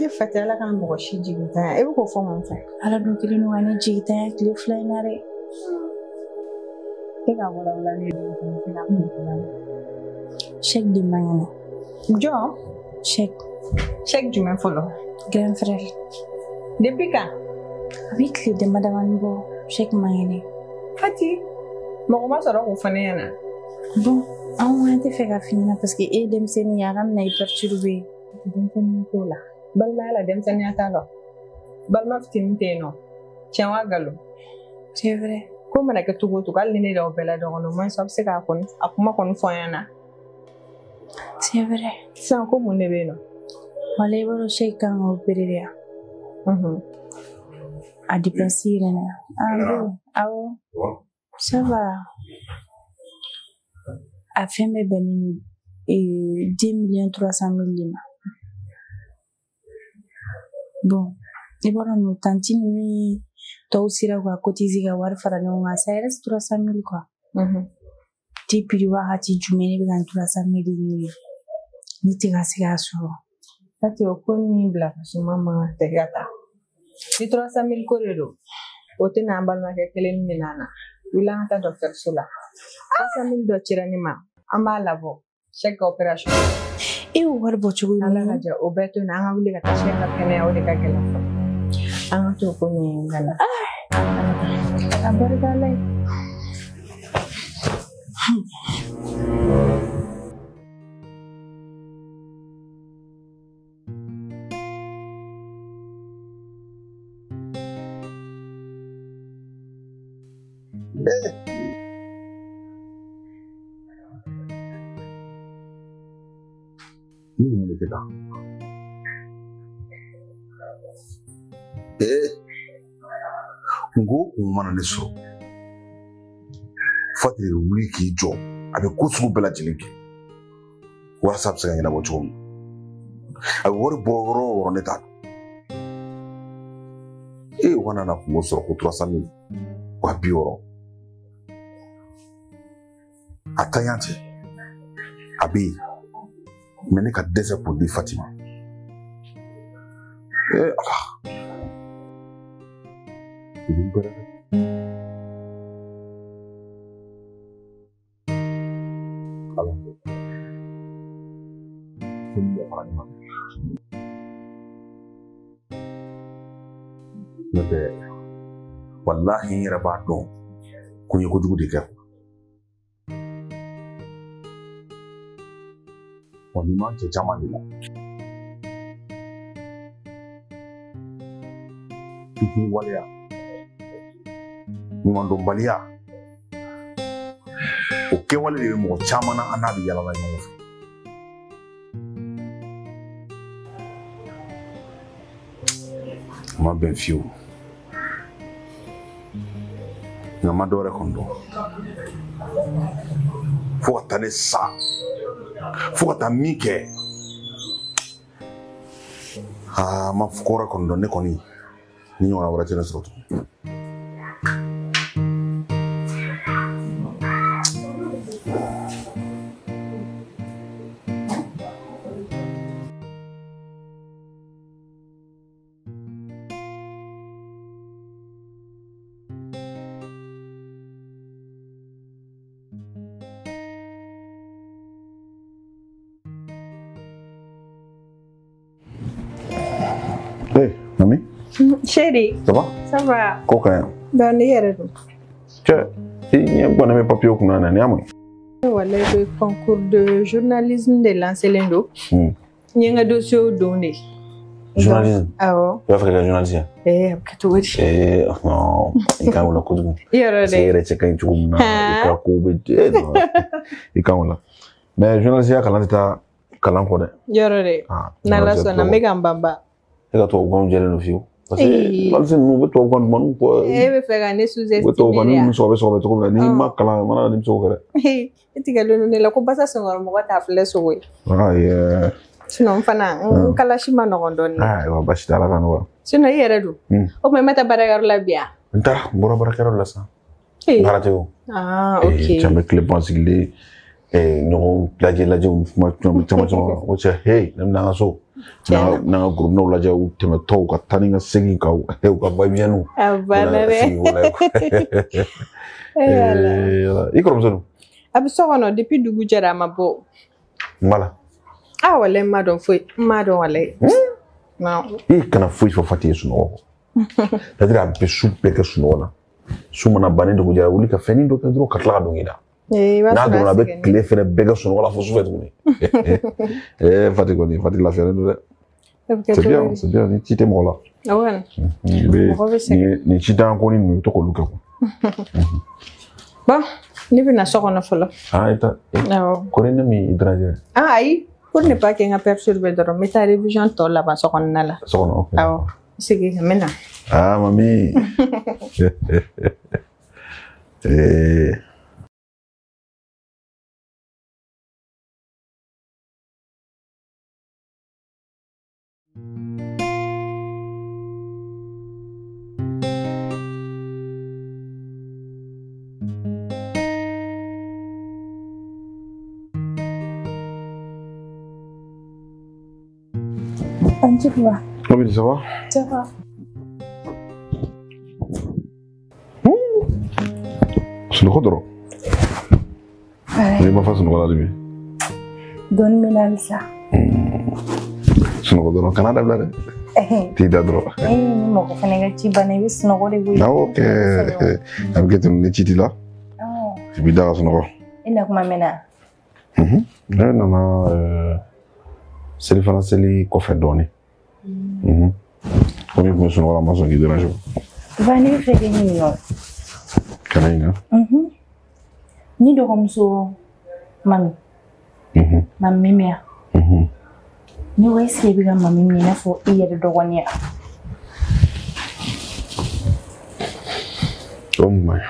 Ne fa tɛ ala ka mɔgɔ si jigin tan e bɛ k'o fɔ mun fɛ. Ala don kelen don ka ne jigin tan tile 2 in na dɛ. E ka walawala ne don fɛn se ka mun fɛ. Chèque de man ɲɛna. Jɔn. Chèque jumɛn fɔlɔ. Grand frère. Depuis quand. A bɛ tile dama damani bɔ chèque man ɲɛna. Fati mɔgɔ ma sɔrɔ k'o fɔ ne ɲɛna. Bon. An tɛ fɛ ka f'i ɲɛna parce que e denmisɛnnin a ka na i perturber. Denmisɛnninya t'o la. Balimaya la denmisɛnninya t'a la. Balima fitinin tɛ yen nɔ. Tiɲɛ wa nkalon. C'est vrai. Ko mana kɛ cogo o cogo hali ni ne y'aw bɛɛ la dɔgɔnin moins a bɛ se k'a kɔni a kuma kɔni fɔ an ɲɛna. C'est vrai. Sisan ko mun de bɛ yen nɔ. Wala i b'a dɔn chèque kan ka opérer de yan. A dépense yɛrɛ na. Awɔ. Ça va. A fɛn bɛɛ bɛnnen don 2 300 000 de ma. Bon, i b'a dɔn tanti ninnu ni tɔw sera k'a cotiser ka wari fara ɲɔgɔn kan ça reste 300 000 quoi. Depuis wagati jumɛn ne bɛ ka 300 000 ɲini ne tɛ ka se k'a sɔrɔ. Fati o ko ni bila ka suma man tɛ ka taa. Ni 300 000 ko de don o tɛ n'an balimakɛ kelen min na wuli an ka taa dɔgɔtɔrɔso la 300 000 dɔ cira ne ma an b'a labɔ chèque opération. E y'o wari bɔ cogo min. Ala ka jɛ o bɛɛ to yen an ka wuli ka taa chèque ka kɛnɛya o de ka gɛlɛn. Ang tuko niya yung gana. Ang bargalay. Ni mun de kita. Ngo umana ne so. Fatiri wuli ki jo. Abe kusugu bela jilinki. WhatsApp se ngina bo chum. Abe wori boro ne ta. Wana na kungo so ko 300,000 wa bioro. Atayante. Abi mene ka dese pour di Fatima. Wallahi yɛrɛ b'a dɔn ko n ye kojugu de kɛ. Wa ni ma cɛ caman de la. Fitini waleya, ɲumandɔnbaliya, o kɛwale de bɛ mɔgɔ caman na an n'a bɛ yalala ɲɔgɔn fɛ. Ma bɛn fiyewu. Nga ma dɔwɛrɛ kɔni dɔn. Fo ka taa ne sa, fo ka taa min kɛ. Ma kɔrɔ kɔni dɔn ne kɔni ni ɲɔgɔnna wɛrɛ tɛ ne sɔrɔ tugun. Hey, Mami. Chérie. Ça va? Ça va. Coquin. Ben, on est hier. Tiens, il y a un bon ami papier au Kuna, n'y a pas. Voilà, le concours de journalisme de l'Anselendo. Il y a un dossier donné. Journalisme? Ah ouais. Tu vas faire quel journalisme? Non, il quand on l'a connu. C'est c'est quand tu comprends. Il quand on l'a. Mais journalisme, quand on était kalan ko de. Yorore. Nala sona mega mbamba. E ka to gon jere no fiu. Parce que mal sen no to gon man ko. Be fega ne sous-estimer. To gon no so be to ko ni ma kala mana nim so kare. Etigalo ne la ko basa songor mo ta fle so we. Yeah. Sinon fana kala shima no gondon. Wa bashi dala kan wa. Sinon yere du. O me meta baragar la bia. Nta bora baragar la sa. Barate o. OK. Jambe clip bansigile no lajɛ o kuma caman o cɛ hey na so na groupe no lajɛ o tɛmɛtɔw ka taa ni ka segin ka u ka babiɛnu i kɔrɔmuso dun a bɛ so kɔnɔ depuis dugu jɛra a ma bɔ wala walahi n m'a dɔn foyi n m'a dɔn walahi i kana foyi fɔ Fati ye sunɔgɔ kɔ c'est-à-dire a bɛ su bɛɛ kɛ sunɔgɔ la su mana ban ni dugu jɛra wuli ka fɛnnin dɔ kɛ dɔrɔn ka tila ka don i da n'a dɔrɔn a bɛ tile fɛnɛ bɛɛ kɛ sunɔgɔ la fo sufɛ tuguni Fati kɔni Fati lafiyalen don dɛ c'est bien ni ci tɛ mɔgɔ la ni ci t'an ko ni ninnu i bɛ to k'olu kɛ bon ne bɛna so kɔnɔ fɔlɔ i ta ko ne min i dara ayi pour ne pas que n ka perturber dɔrɔn n bɛ taa révision tɔ laban so kɔnɔna la so kɔnɔ ok awɔ sigi n bɛ na mami Anji va. Oui, ça va? Ça va. Sunɔgɔ dɔrɔn. Ne ma fa sunɔgɔ la demi. Dɔɔni bɛ na halisa. Sunɔgɔ dɔrɔn kana dabila dɛ. Ti da dro. Mo ko fene ga ci bane bis no ko de bu. Ok. Am ke tun ne ci la. Ci bi da so no. Ina kuma mena. Non, c'est fana seli kɔfɛ dɔɔni. Ko mi kun sunɔgɔ la ma sɔn k'i déranger. Va ne fɛ kɛ ɲini nɔ. Kana ɲina. Ni dɔgɔmuso mami. Mami mi ya. Ni wa est-ce que bɛ ka mami mi n'a fɔ i yɛrɛ dɔgɔnin ya. Oh my.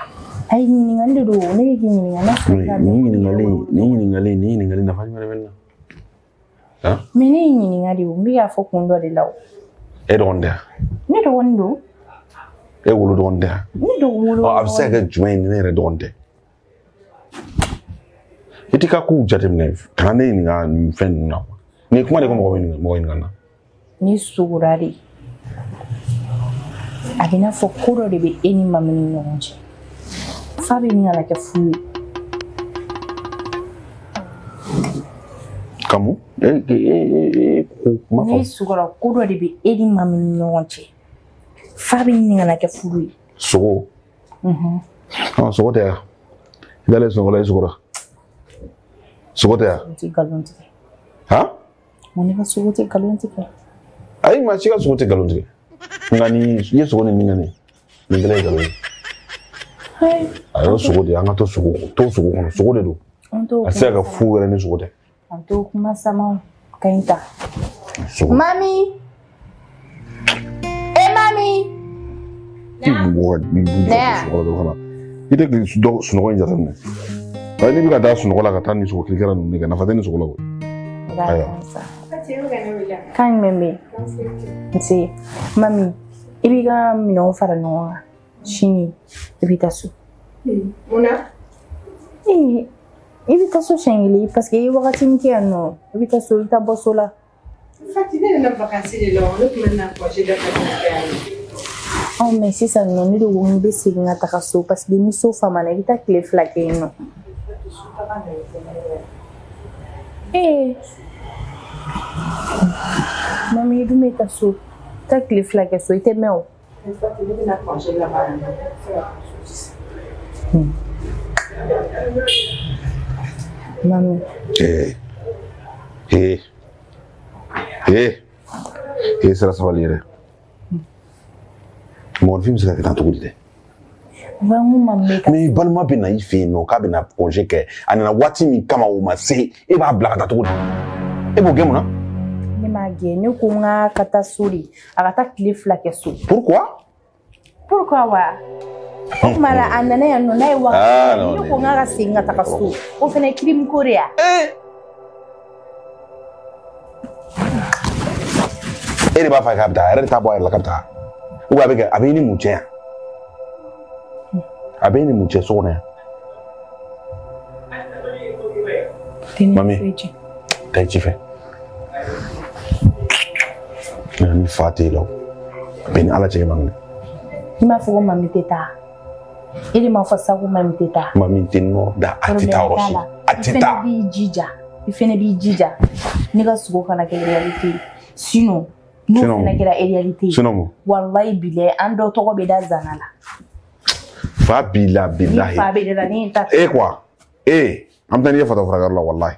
Ai ɲininkali de don ne bɛ k'i ɲininka n'a fɔ ka ni ɲininkali nafa jumɛn bɛ na? Mais ne ye ɲininka de o n bɛ k'a fɔ kun dɔ de la o. E dɔgɔnin tɛ? Ne dɔgɔnin don. E wolo dɔgɔnin tɛ? Ne dɔgɔnin. A bɛ se ka kɛ jumɛn ye ni ne yɛrɛ dɔgɔnin tɛ? I t'i ka kow jateminɛ kana ne ɲininka nin fɛn ninnu na. Nin kuma de ko mɔgɔ ɲininka na. Ni sugura de. A bɛ n'a fɔ ko dɔ de bɛ e ni mami ni ɲɔgɔn cɛ. Fa bɛ nin kana kɛ fu ye. Kamu? Ni sugura ko dɔ de bɛ e ni mami ni ɲɔgɔn cɛ. Fa bɛ nin kana kɛ fu ye. Sogo. Sogo tɛ yan. I dalen sunɔgɔ la i sogora. Sogo tɛ yan. O tɛ nkalon tigɛ. Han? Mun ne ka sogo tɛ nkalon tigɛ? Ayi maa si ka sogo tɛ nkalon tigɛ. Nka ni i ye sogo ni min nin nin kɛlen ye nkalon ye. A y'o sogo de ye an ka to sogo kɔnɔ sogo de don. A tɛ se ka kɛ fu wɛrɛ ni sogo tɛ. An to kuma sama ka ɲi ta. Mami. Mami. I tɛ sunɔgɔ in jateminɛ. Ayi n'i bɛ ka taa sunɔgɔ la ka taa ni sogo kirikara ninnu de kɛ nafa tɛ ni sogo la koyi. Ayiwa. Kan jumɛn bɛ yen? Nse mami i b'i ka minɛnw fara ɲɔgɔn kan sini i bɛ taa so. Munna? I bɛ taa so siɲɛ kelen parce que i ye wagati min kɛ yan nɔ i bɛ taa so i bɛ taa bɔ so la. Fati ne nana vacances de la ne tun bɛ na congé de vacances. Mais sisan nɔ ne de ko n bɛ segin ka taga so parce que ni so famana i bɛ taa tile 2 kɛ yen nɔ. Mami i dun bɛ taa so taa tile 2 kɛ so i tɛ mɛn o. Fati ne bɛna congé laban na. Mami. Sera sabali yɛrɛ. Mɔgɔnifin bɛ se ka kɛ tan cogo di dɛ? Mais balima bɛ na i fɛ yen nɔ k'a bɛ na congé kɛ a nana waati min kama o ma se e b'a bila ka taa cogo di? E b'o gɛn mun na? Ne m'a gɛn ne ko n ka taa so de a ka taa tile 2 kɛ so. Pourquoi? Pourquoi wa? O tuma la a nana yan nɔ n'a ye wagati ne ko n ka segin ka taga so o fana ye crime ko de ya. E de b'a fɛ k'a bɛ taa a yɛrɛ de t'a bɔ a yɛrɛ la k'a bɛ taa ou bien a bɛ i ni mun cɛ yan? A bɛ i ni mun cɛ so kɔnɔ yan? Mami taa i ci fɛ. Ni fa tɛ yen la o bɛn ni ala cɛ man kɛnɛ. I m'a fɔ ko mami tɛ taa e de m'a fɔ sa ko mami tɛ taa. Mami tɛ nɔ da a tɛ taa yɔrɔ si a tɛ taa. I fɛnɛ b'i jija ne ka sogo kana kɛ réalité ye sinon n'o fɛnɛ kɛra réalité ye walayi bilayi an dɔ tɔgɔ bɛ da zana la. Fa b'i la bilahi. Ni fa bɛ da la ne ta. E quoi an bɛ taa n'i ye fata furakɛyɔrɔ la walahi.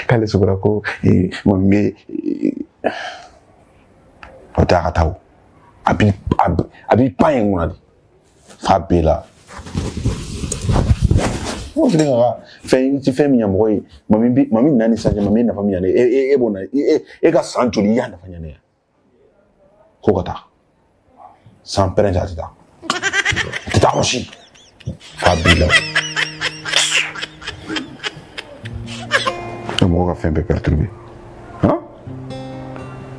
K'ale sugura ko mami o tɛ a ka taa o a b'i pan yen kunna de fa b'e la. O filɛ ka fɛn i ti fɛn min ɲɛ mɔgɔ ye mami nana ni sanjɛ mami ye nafa min ɲɛ ne e b'o na e ka san joli i y'a nafa ɲɛ ne yan ko ka taa san pɛrɛn a tɛ taa a tɛ taa yɔrɔ si fa b'i la. Mɔgɔ ka fɛn bɛɛ perturbé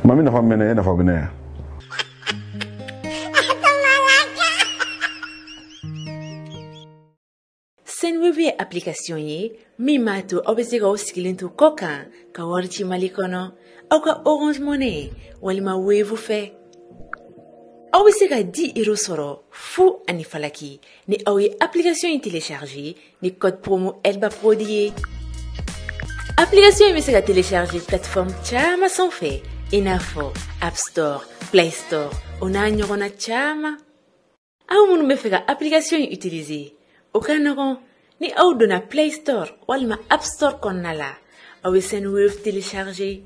mami nafa bɛ ne e nafa bɛ ne yan. Senwebe ye application ye min b'a to aw bɛ se k'aw sigilen to kɔ kan ka wari ci Mali kɔnɔ aw ka Orange Money walima Wave fɛ. aw bɛ se ka 10 € sɔrɔ fu ani falaki ni aw ye application in télécharger ni code promo Elba Prodi ye. Application in bɛ se ka télécharger plateforme caman sanfɛ i n'a fɔ App Store, Play Store, o n'a ɲɔgɔnna caman. Aw minnu bɛ fɛ ka application in utiliser o ka nɔgɔn ni aw donna Play Store walima App Store kɔnɔna la aw bɛ Sendwave télécharger.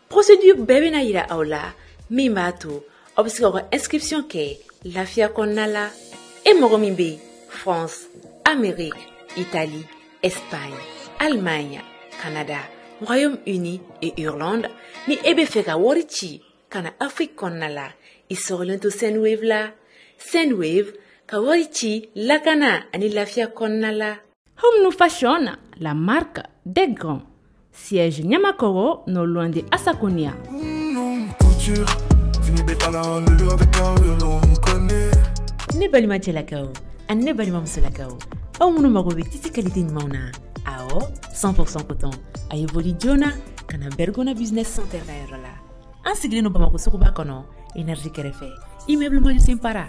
Procédure bɛɛ bɛna yira aw la min b'a to aw bɛ se ka inscription kɛ lafiya kɔnɔna la. E mɔgɔ min bɛ France, Amérique, Italie, Espagne, Allemagne, Canada, Royaume-Uni et Irlande ni e bɛ fɛ ka wari ci ka na Afrique kɔnɔna la i sɔgɔlen to Sendwave la. Sendwave ka wari ci lakana ani lafiya kɔnɔna la. Home Fashion, la marque des grands. Siège Nyamakoro, non loin de Asakonia. Ne balima cɛlakaw ani ne balima musolakaw aw minnu mago bɛ tisi qualité ɲumanw na awɔ 100% coton a ye boli joona ka na Bergona Business Center ka yɔrɔ la. An sigilen don Bamako suguba kɔnɔ énergie kɛrɛfɛ immeuble Majussin Para.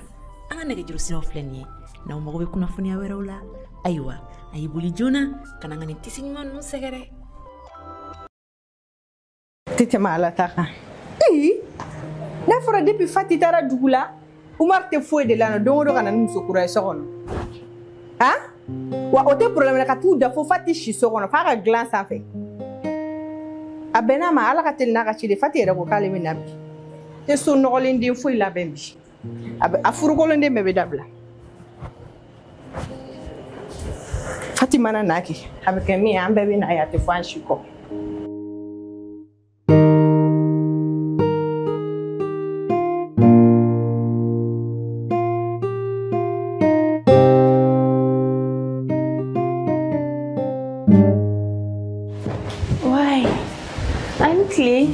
An ka nɛgɛjuru siraw filɛ nin ye n'aw mago bɛ kunnafoniya wɛrɛw la ayiwa a ye boli joona ka na n ka nin tisi ɲuman ninnu sɛgɛrɛ. Tete ma ala ta kan. N'a fɔra depuis Fati taara dugu la Umar tɛ foyi de la nɔ don o don ka na ni muso kura ye so kɔnɔ. Han? Wa o tɛ problème la ka t'u da fo Fati si so kɔnɔ f'a ka dilan sanfɛ. A bɛnna ma ala ka teli n'a ka ci de Fati yɛrɛ ko k'ale bɛ na bi. Tɛ so nɔgɔlen den foyi labɛn bi. A furukolon den bɛɛ bɛ dabila. Fati mana n'a kɛ a bɛ kɛ min ye an bɛɛ bɛ na ye a tɛ fɔ an si kɔ.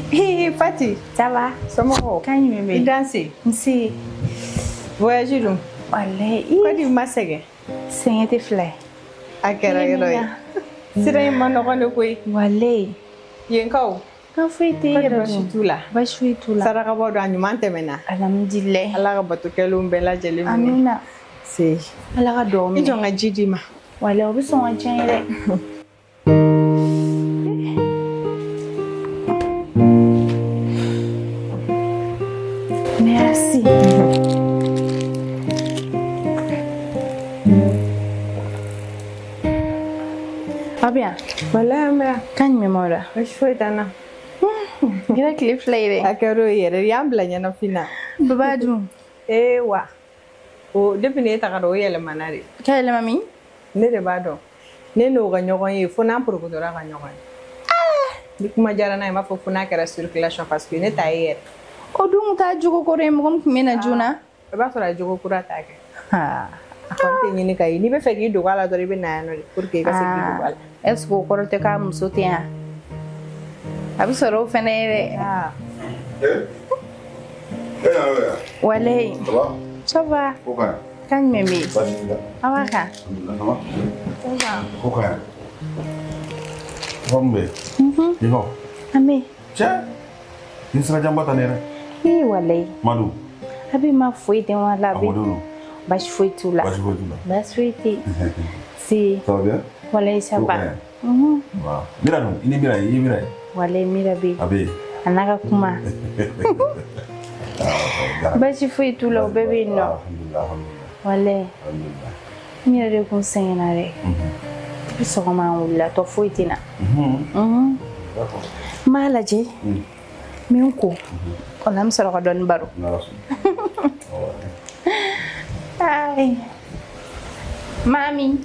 Hey, Fati, ça va? Somoro. Quand il me met. Danser. Si. Voyager donc. Allez. Quoi du masségue? C'est un fleur. A kɛra yɔrɔ ye. Sira in ma nɔgɔn de koyi. Wale. Yen kaw. Kan foyi tɛ yɛrɛ dun. Baasi t'u la. Baasi foyi t'u la. Saraka bɔ don a ɲuman tɛmɛna. Alhamdulilayi. Ala ka batokɛlenw bɛɛ lajɛlen minɛ. Amina. Se. Ala ka dugawu minɛ. I jɔn ka ji di ma. Wale o bɛ sɔn ka diya n ye dɛ. Merci. Va bien. Wala mɛ. Kan jumɛn m'aw la? Baasi foyi t'an na. Kɛra tile fila ye dɛ. A kɛra o yɛrɛ y'an bila ɲɛnafin na. Baba dun. Wa. O depuis ne tagara o yɛlɛmana de. K'a yɛlɛma min? Ne de b'a dɔn. Ne n'o ka ɲɔgɔn ye fo n'an porokotora ka ɲɔgɔn ye. Ni kuma diyara n'a ye n b'a fɔ fo n'a kɛra circulation parce que ne ta ye yɛrɛ. O dun t'a jogo kɔrɔ ye mɔgɔ min tun bɛ na joona. I b'a sɔrɔ a jogo kura t'a kɛ. A kɔni tɛ ɲini ka ye n'i bɛ fɛ k'i dogo a la dɔrɔn i bɛ na yan nɔ de pour que i ka se k'i dogo a la. Est ce que o kɔrɔ tɛ k'a muso tɛ yan? A bɛ sɔrɔ o fana ye dɛ. Wale. Ça va? Kan jumɛn bɛ yen? Aw b'a kan? Ko ka ɲi. Mɔgɔ min bɛ yen. I nɔ. An bɛ yen. Cɛ. Ni sirajanba ta ne yɛrɛ. Ee walayi. Madu. A bɛ ma foyi tɛ wa la. A mɔdenw don. Baasi foyi t'u la. Baasi foyi t'u la. Baasi foyi tɛ. Si. Ça va bien? Walayi ça va. Mira dun, i ni Mira ye, i ye Mira ye. Walayi Mira bɛ yen. A bɛ yen. A n'a ka kuma. Baasi foyi t'u la o bɛɛ bɛ yen nɔ. Walayi. Mira de kun sɛgɛnna dɛ. Depuis sɔgɔma an wulila tɔ foyi tɛ na. N b'a lajɛ. Min ko. O la an bɛ sɔrɔ ka dɔɔni baro. Ayi. Mami.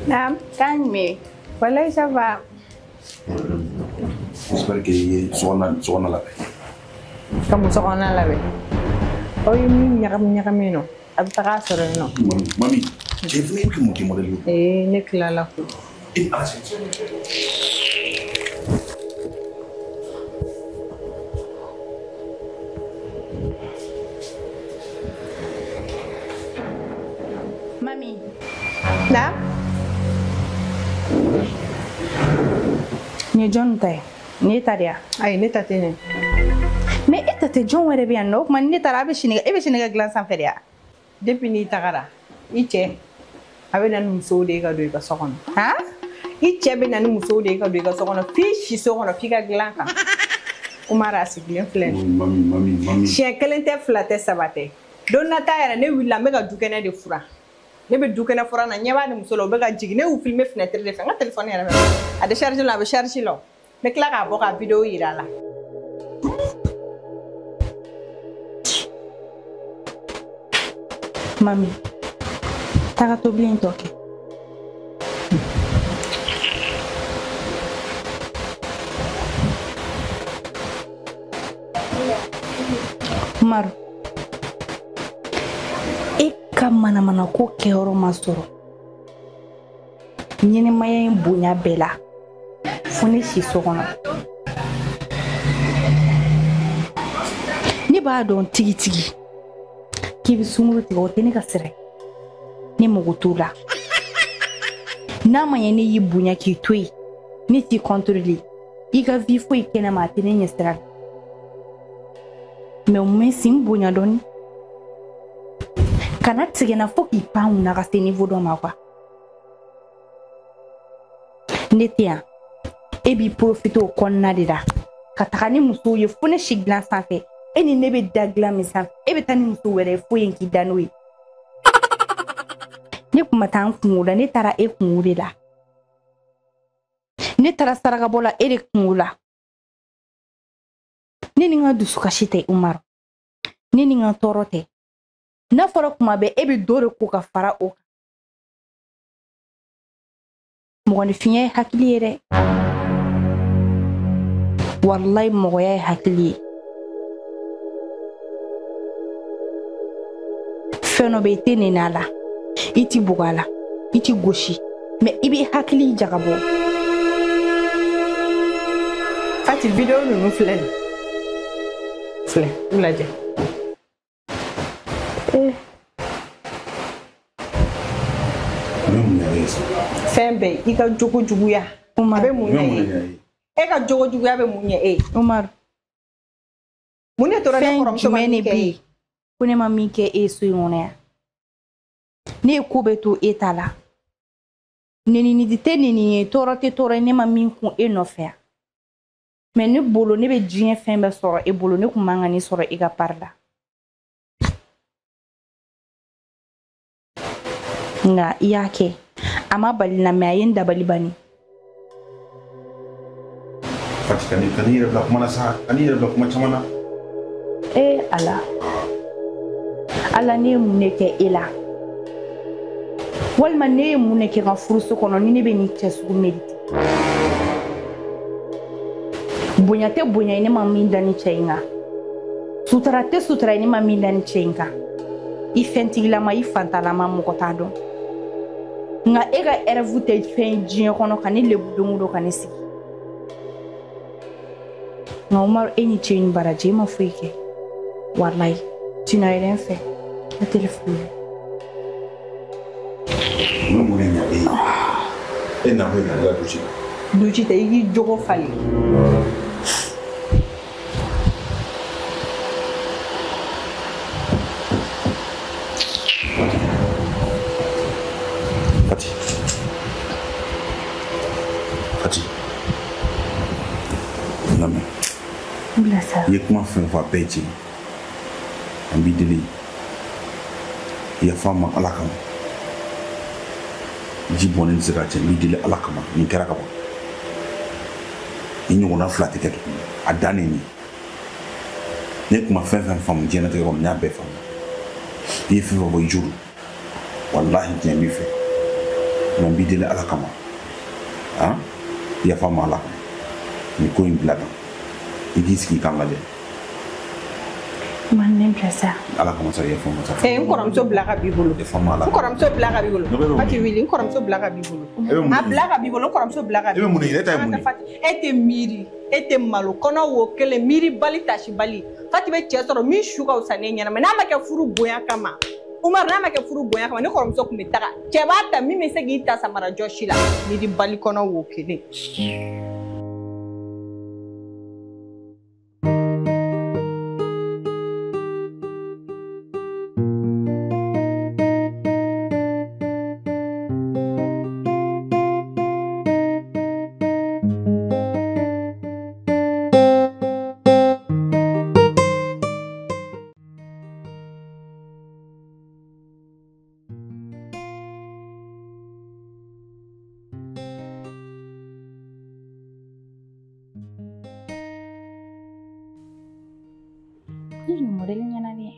Naam. Kan jumɛn? Walayi ça va. J'espère que i ye sokɔnɔna labɛn. Ka muso kɔnɔna labɛn. Aw ye min ɲagami nɔ a bɛ taga sɔrɔ yen nɔ. Mami, cɛ fana i bɛ kɛ mun kɛ modèle ye? Ne tilala ko. Mami. Na? Ni ye jɔn ta ye? Ni ye ta de ya? Ayi ne ta tɛ ne. mais e tɛ jɔn wɛrɛ bɛ yan nɔ o tuma ni ne taara e bɛ sini ka dilan sanfɛ de ya depuis n'i tagara i cɛ a bɛ na ni musow de ye ka don i ka so kɔnɔ i cɛ bɛ na ni musow de ye ka don i ka so kɔnɔ f'i si so kɔnɔ f'i ka dilan kan Umar a sigilen filɛ mami siɲɛ kelen tɛ fila tɛ saba tɛ don nata yɛrɛ ne wulila n bɛ ka dukɛnɛ de fura ne bɛ dukɛnɛ fura na ɲɛ b'a ni muso la u bɛ ka jigin ne y'u filmer fenêtre de fɛ n ka téléphone yɛrɛ bɛ a décharge la a bɛ charge la n bɛ tila k'a bɔ ka vidéo yira a la mami taga tobili in tɔ kɛ Umaru e ka manamana ko kɛyɔrɔ ma sɔrɔ ɲɛnɛmaya in bonya bɛɛ la fo ne si so kɔnɔ ne b'a dɔn tigitigi k'i bɛ sunkuru tigɛ o tɛ ne ka sira ye ne mago t'o la n'a ma ɲɛ ne y'i bonya k'i to yen ne t'i contrôler i ka vie foyi kɛnɛma a tɛ ne ɲɛ sira la mais o mɛ sin bonya dɔɔni kana tigɛna fo k'i pan kunna ka se niveau dɔ ma quoi ne tɛ yan e b'i profiter o kɔnɔna de la ka taga ni musow ye fo ne si dilan sanfɛ e ni ne bɛ da dilan min sanfɛ e bɛ taa ni muso wɛrɛ ye fo yen k'i da n'o ye ne kuma taa n kungo la ne taara e kungo de la ne taara sarakabɔ la e de kungo la ne ni n ka dusukasi tɛ Umaru ne ni n ka tɔɔrɔ tɛ n'a fɔra kuma bɛɛ e bɛ dɔ de ko ka fara o kan mɔgɔninfinya ye hakili ye dɛ walayi mɔgɔya ye hakili ye fɛn dɔ bɛ i tɛ nɛni a la i tɛ bugu a la i tɛ gosi mais i bɛ hakili jagabɔ Fati vidéo ninnu filɛ nin filɛ u lajɛ fɛn bɛɛ i ka jogo juguya a bɛ mun ɲɛ e e ka jogo juguya bɛ mun ɲɛ e Umaru mun ne tora ne kɔrɔmuso ma min kɛ ye ko ne ma min kɛ e so in kɔnɔ yan ne ye ko bɛ to e ta la nenini tɛ nenini ye tɔɔrɔ tɛ tɔɔrɔ ye ne ma min kun e nɔfɛ yan mais ne bolo ne bɛ diɲɛ fɛn bɛɛ sɔrɔ e bolo ne kun man ka nin sɔrɔ e ka part la nka i y'a kɛ a ma bali na mais a ye n dabali bani Fati ka n'i yɛrɛ bila kuma na sa ka n'i yɛrɛ bila kuma caman na ala ne ye mun de kɛ e la walima ne ye mun de kɛ n ka furuso kɔnɔ ni ne bɛ nin cɛ sugu mérite bonya tɛ bonya ye ne ma min da ni cɛ in kan sutura tɛ sutura ye ne ma min da ni cɛ in kan i fɛntigilama i fantalama mɔgɔ t'a dɔn nka e ka rêve tɛ fɛn diɲɛ kɔnɔ ka ne lebu don o don ka ne sigi nka Umaru e ni cɛ in baraji e ma foyi kɛ walayi tu n'as rien fait ne tɛ foyi ne mun de ɲa e na bɛ na duci duci tɛ i k'i jogo falen i ye kuma fɛn fɔ a bɛɛ tiɲɛ an b'i deli yafa n ma ala kama ji bɔnnen tɛ se ka cɛ n b'i deli ala kama nin kɛra ka ban i ɲɔgɔnna fila tɛ kɛ tuguni a dan ne nin ne kuma fɛn fɛn faamu diɲɛlatigɛ kɔnɔ n y'a bɛɛ faamu i ye fɛn fɛn fɔ i juru walahi tiɲɛ b'i fɛ nka n b'i deli ala kama yafa n ma ala kama nin ko in bila tan i k'i sigi i kan lajɛ man ne bila sa ala kama sa yafa n ma sa n kɔrɔmuso bila ka b'i bolo yafa n ma ala n kɔrɔmuso bila ka b'i bolo Fati wili n kɔrɔmuso bila ka b'i bolo a bila ka b'i bolo n kɔrɔmuso bila ka b'i bolo e bɛ mun de e ta ye mun e tɛ miiri e tɛ malo kɔnɔ wo kelen miiri bali tasi bali Fati bɛ cɛ sɔrɔ min su ka fisa ne ɲɛna mais n'a ma kɛ furu bonya kama Umaru n'a ma kɛ furu bonya kama ne kɔrɔmuso tun bɛ taga cɛ b'a ta min bɛ se k'i ta samara jɔsi la miiri bali kɔnɔ wo kelen ni modèle ɲana de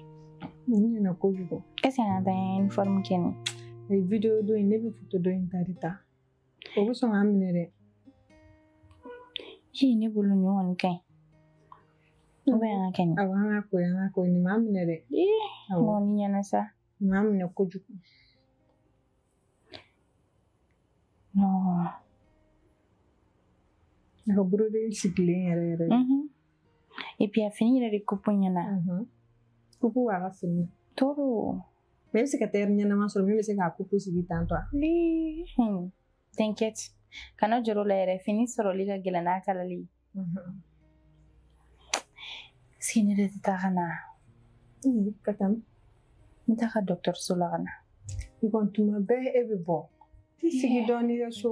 ni ɲana kojugu est-ce que an ta uniforme kɛ ni ay video dɔ in ne bɛ photo dɔ in ta de ta o bɛ sɔn k'an minɛ dɛ ne bolo ni kɔni ka ɲi o bɛ an ka kɛ ni awɔ an ka ko ni m'an minɛ dɛ non ni ɲana sa m'an minɛ kojugu non a ka brodé sigilen yɛrɛ yɛrɛ et puis a fini yɛrɛ de coupe ɲana coupe b'a ka fini toro mais i bɛ se ka tailleur ɲɛnama sɔrɔ min bɛ se k'a coupe sigi tan tɔ t'inquiète kana jɔrɔ la yɛrɛ fini sɔrɔli ka gɛlɛn n'a kalali est-ce que ne de tɛ taa ka na ka taa n taa ka dɔgɔtɔrɔso la ka na i kɔni tuma bɛɛ e bɛ bɔ i sigi dɔɔni ka so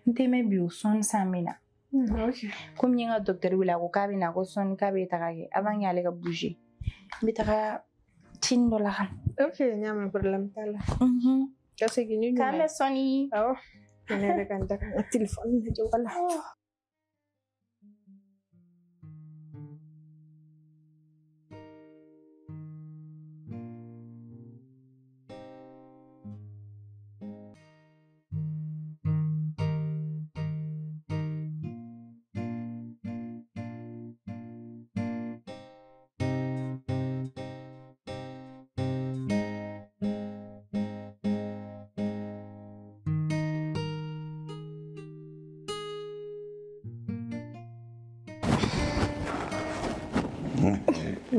n tɛ mɛn bi o sɔnni san min na komi n ye n ka dɔgɔtɔrɔ wele a ko k'a bɛ na ko sɔnni k'a bɛ taga kɛ avant que ale ka bouger n bɛ taga cini dɔ la ka na ok n y'a mɛn problème t'a la ka segin ni k'an bɛ sɔnni awɔ ne yɛrɛ ka n ta ka n ka téléphone lajɛ wala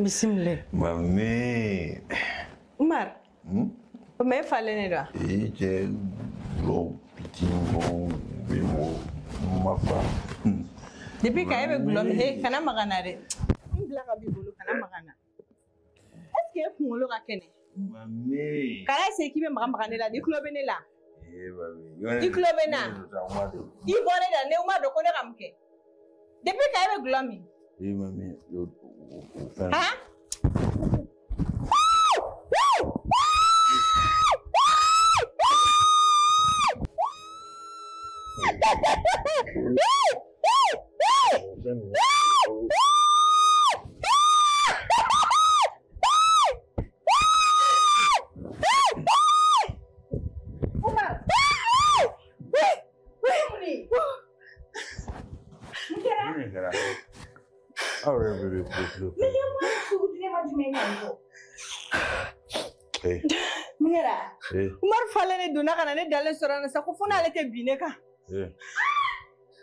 Bismillah. Mami. Umar. O me fale ne da. Je lo pitingo bimo mafa. Depuis ka ebe gulom kana magana de. Mbla ka bibulu kana magana. Est-ce que kungolo ka kene? Mami. Kala se kibe magana la di klobe ne la. Mami. Di klobe na. Di bone da ne uma do ko ne kamke. Depuis ka ebe gulomi. Mami. Huh? Umar fale ne donna kana ne dalen sɔrɔ na sa ko fo n'ale tɛ bin ne kan.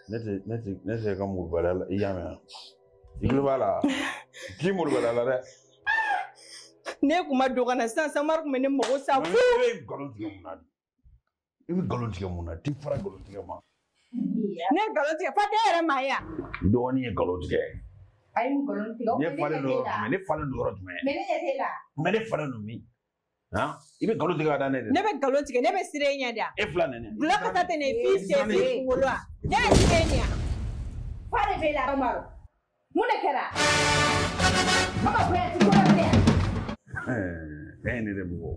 Ne tɛ ka murubaliya la i y'a mɛn i tulo b'a la k'i murubaliya la dɛ. Ne kun ma don ka na sisan Umar kun bɛ ne mago sa. I bɛ nkalon tigɛ mun na i bɛ nkalon tigɛ mun na t'i fara nkalon tigɛ ma. Ne ye nkalon tigɛ fa tɛ yɛrɛ ma yan. Dɔgɔnin ye nkalon tigɛ. a ye nkalon tigɛ ne falen don yɔrɔ jumɛn ne falen don yɔrɔ jumɛn. mais ne ɲɛ t'e la. mais ne falen don min. I bɛ nkalon tigɛ ka da ne de. Ne bɛ nkalon tigɛ ne bɛ sira e ɲɛ de. E fila nɛnɛ. Dula ka taa tɛ ne f'i sen f'i kunkolo wa. Ne ye sira e ɲɛ. fa de b'e la Umaru mun de kɛra. mama ko yan ti ko dɔ tɛ. E ye ne de bugɔ.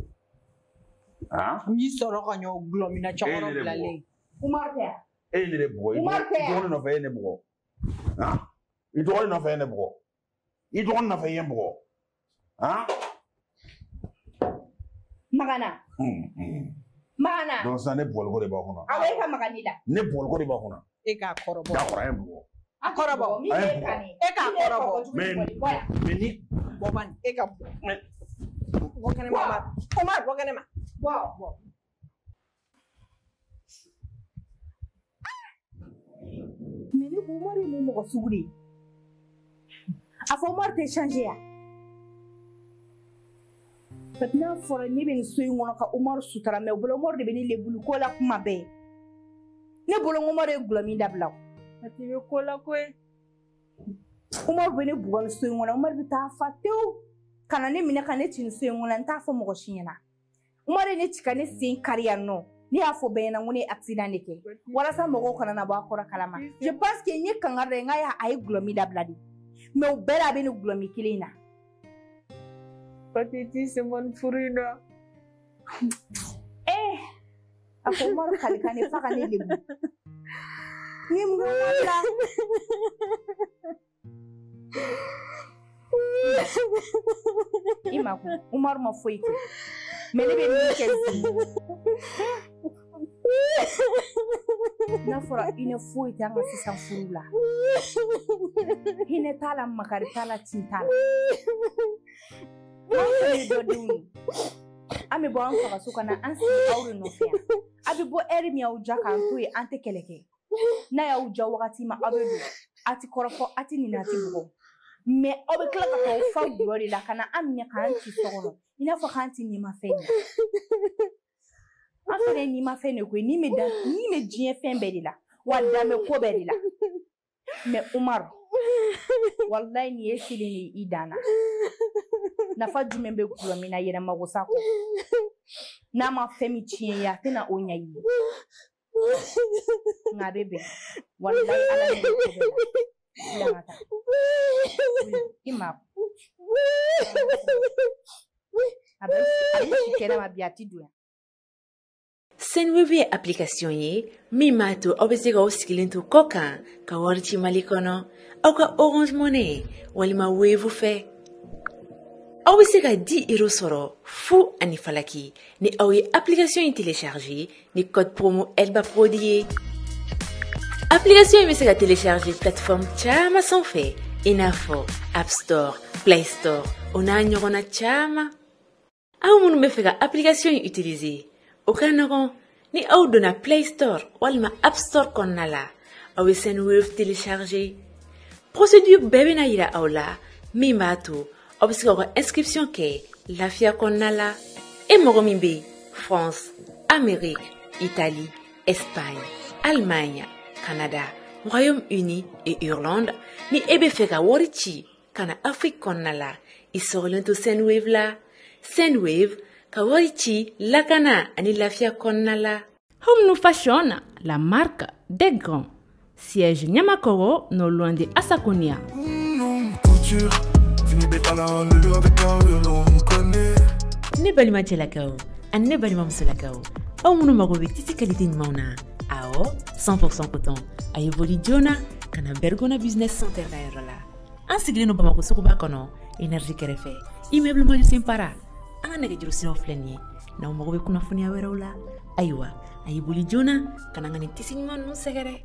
N y'i sɔrɔ ka ɲɔ gulɔmina cɛkɔrɔ bilalen. Umaru tɛ yan. E ye ne de bugɔ. Umaru tɛ yan. I dɔgɔnin nɔfɛ e ye ne bugɔ. I dɔgɔnin nɔfɛ e ye ne bugɔ. I dɔgɔnin nɔfɛ e ye n bugɔ. Magana. Magana. Donc sisan ne bugɔliko de b'a kɔnɔ. Awɔ e ka magani la. Ne bugɔliko de b'a kɔnɔ. E k'a kɔrɔbɔ. K'a kɔrɔ a ye bugɔ. A kɔrɔbɔ. Min b'e kan nin. E k'a kɔrɔbɔ. Mais ni. Bɔ bani e ka bɔ. Bɔ kɛnɛma Umar bɔ kɛnɛma. Bɔ. Mais ne ko Umaru ye mun mɔgɔ sugu de ye. A fɔ Umaru tɛ changer yan. N'a fɔra ne bɛ nin so in kɔnɔ ka Umaru sutura mais o bolo Umaru de bɛ ne lebulu ko la kuma bɛɛ. Ne bolo Umaru ye gulɔmin dabila o. A ti bɛ ko la koyi. Umaru bɛ ne bugɔ nin so in kɔnɔ Umaru bɛ taa fa tewu ka na ne minɛ ka ne ci nin so in kɔnɔ n t'a fɔ mɔgɔ si ɲɛna. Umaru ye ne ci ka ne sen kari yan nɔ. Ne y'a fɔ bɛɛ ɲɛna ko ne ye accident de kɛ walasa mɔgɔw kana na bɔ a kɔrɔ kalama. Je pense que n ye kangari da ye n k'a ye gulɔmin dabila de mais o bɛɛ la a bɛ nin gulɔmin kelen in na. Patiti semon furu in na. A fɔ Umaru kalikan ne fa ka ne lebu. Ni mun la. Ima Umar ma foyi kɛ mais ne bɛ min kɛ n'a fɔra hinɛ foyi tɛ an ka sisan furu la hinɛ t'a la makari t'a la tin t'a la an fana dɔ denw ye an bɛ bɔ an fagaso ka na an sigi aw de nɔfɛ yan a bɛ bɔ ɛri min y'aw ja k'an to yen an tɛ kɛlɛ kɛ n'a y'aw ja wagati ma aw bɛ don a ti kɔrɔfɔ a ti nin a ti bugɔ mais aw bɛ tila ka taa fa gulɔ de la ka na an minɛ k'an ci so kɔnɔ i n'a fɔ k'an ti nimafɛn ye an fana ye nimafɛn de koyi ni bɛ diɲɛ fɛn bɛɛ de la wa danbɛ ko bɛɛ de la mais Umaru wallahi nin ye selen de i danna nafa jumɛn bɛ gulɔ min na yɛrɛmago sa kɔ n'a ma fɛn min tiɲɛ ye a tɛna o ɲɛ i ye nka a bɛ bɛn wallahi ala ni ko bɛɛ la bila ka taa i ma a bɛ si kɛnɛma bi a ti don yan. Senweb ye application ye min b'a to aw bɛ se k'aw sigilen to kɔ kan ka wari ci Mali kɔnɔ aw ka Orange Money walima Wave fɛ. Aw bɛ se ka 10 € sɔrɔ fu ani falaki ni aw ye application in télécharger ni code promo Elba Prodi ye. Application in bɛ se ka télécharger plateforme caman sanfɛ i n'a fɔ App Store, Play Store o n'a ɲɔgɔnna caman. Aw minnu bɛ fɛ ka application in utiliser o ka nɔgɔn ni aw donna Play Store walima App Store kɔnɔna la aw bɛ Senweb télécharger. Procédure bɛɛ bɛna yira aw la min b'a to aw bɛ se k'aw ka inscription kɛ lafiya kɔnɔna la. E mɔgɔ min bɛ France, Amérique, Italie, Espagne, Allemagne, Canada, Royaume-Uni et Irlande ni e bɛ fɛ ka wari ci ka na Afrique kɔnɔna la i sɔgɔlen to Senweb la. Senweb ka wari ci lakana ani lafiya kɔnɔna la. Home Fashion, la marque des grands. Siège Nyamakoro, non loin de Asakonia. Ne balima cɛlakaw ani ne balima musolakaw aw minnu mago bɛ tisi qualité ɲumanw na awɔ 100% coton a ye boli joona ka na Bergona Business Center ka yɔrɔ la an sigilen no Bamako suguba kɔnɔ énergie kɛrɛfɛ immeuble Majusin Para an ka nɛgɛjuru siraw filɛ nin ye n'aw mago bɛ kunnafoniya wɛrɛw la ayiwa a ye boli joona ka na n ka nin tisi ɲuman ninnu sɛgɛrɛ.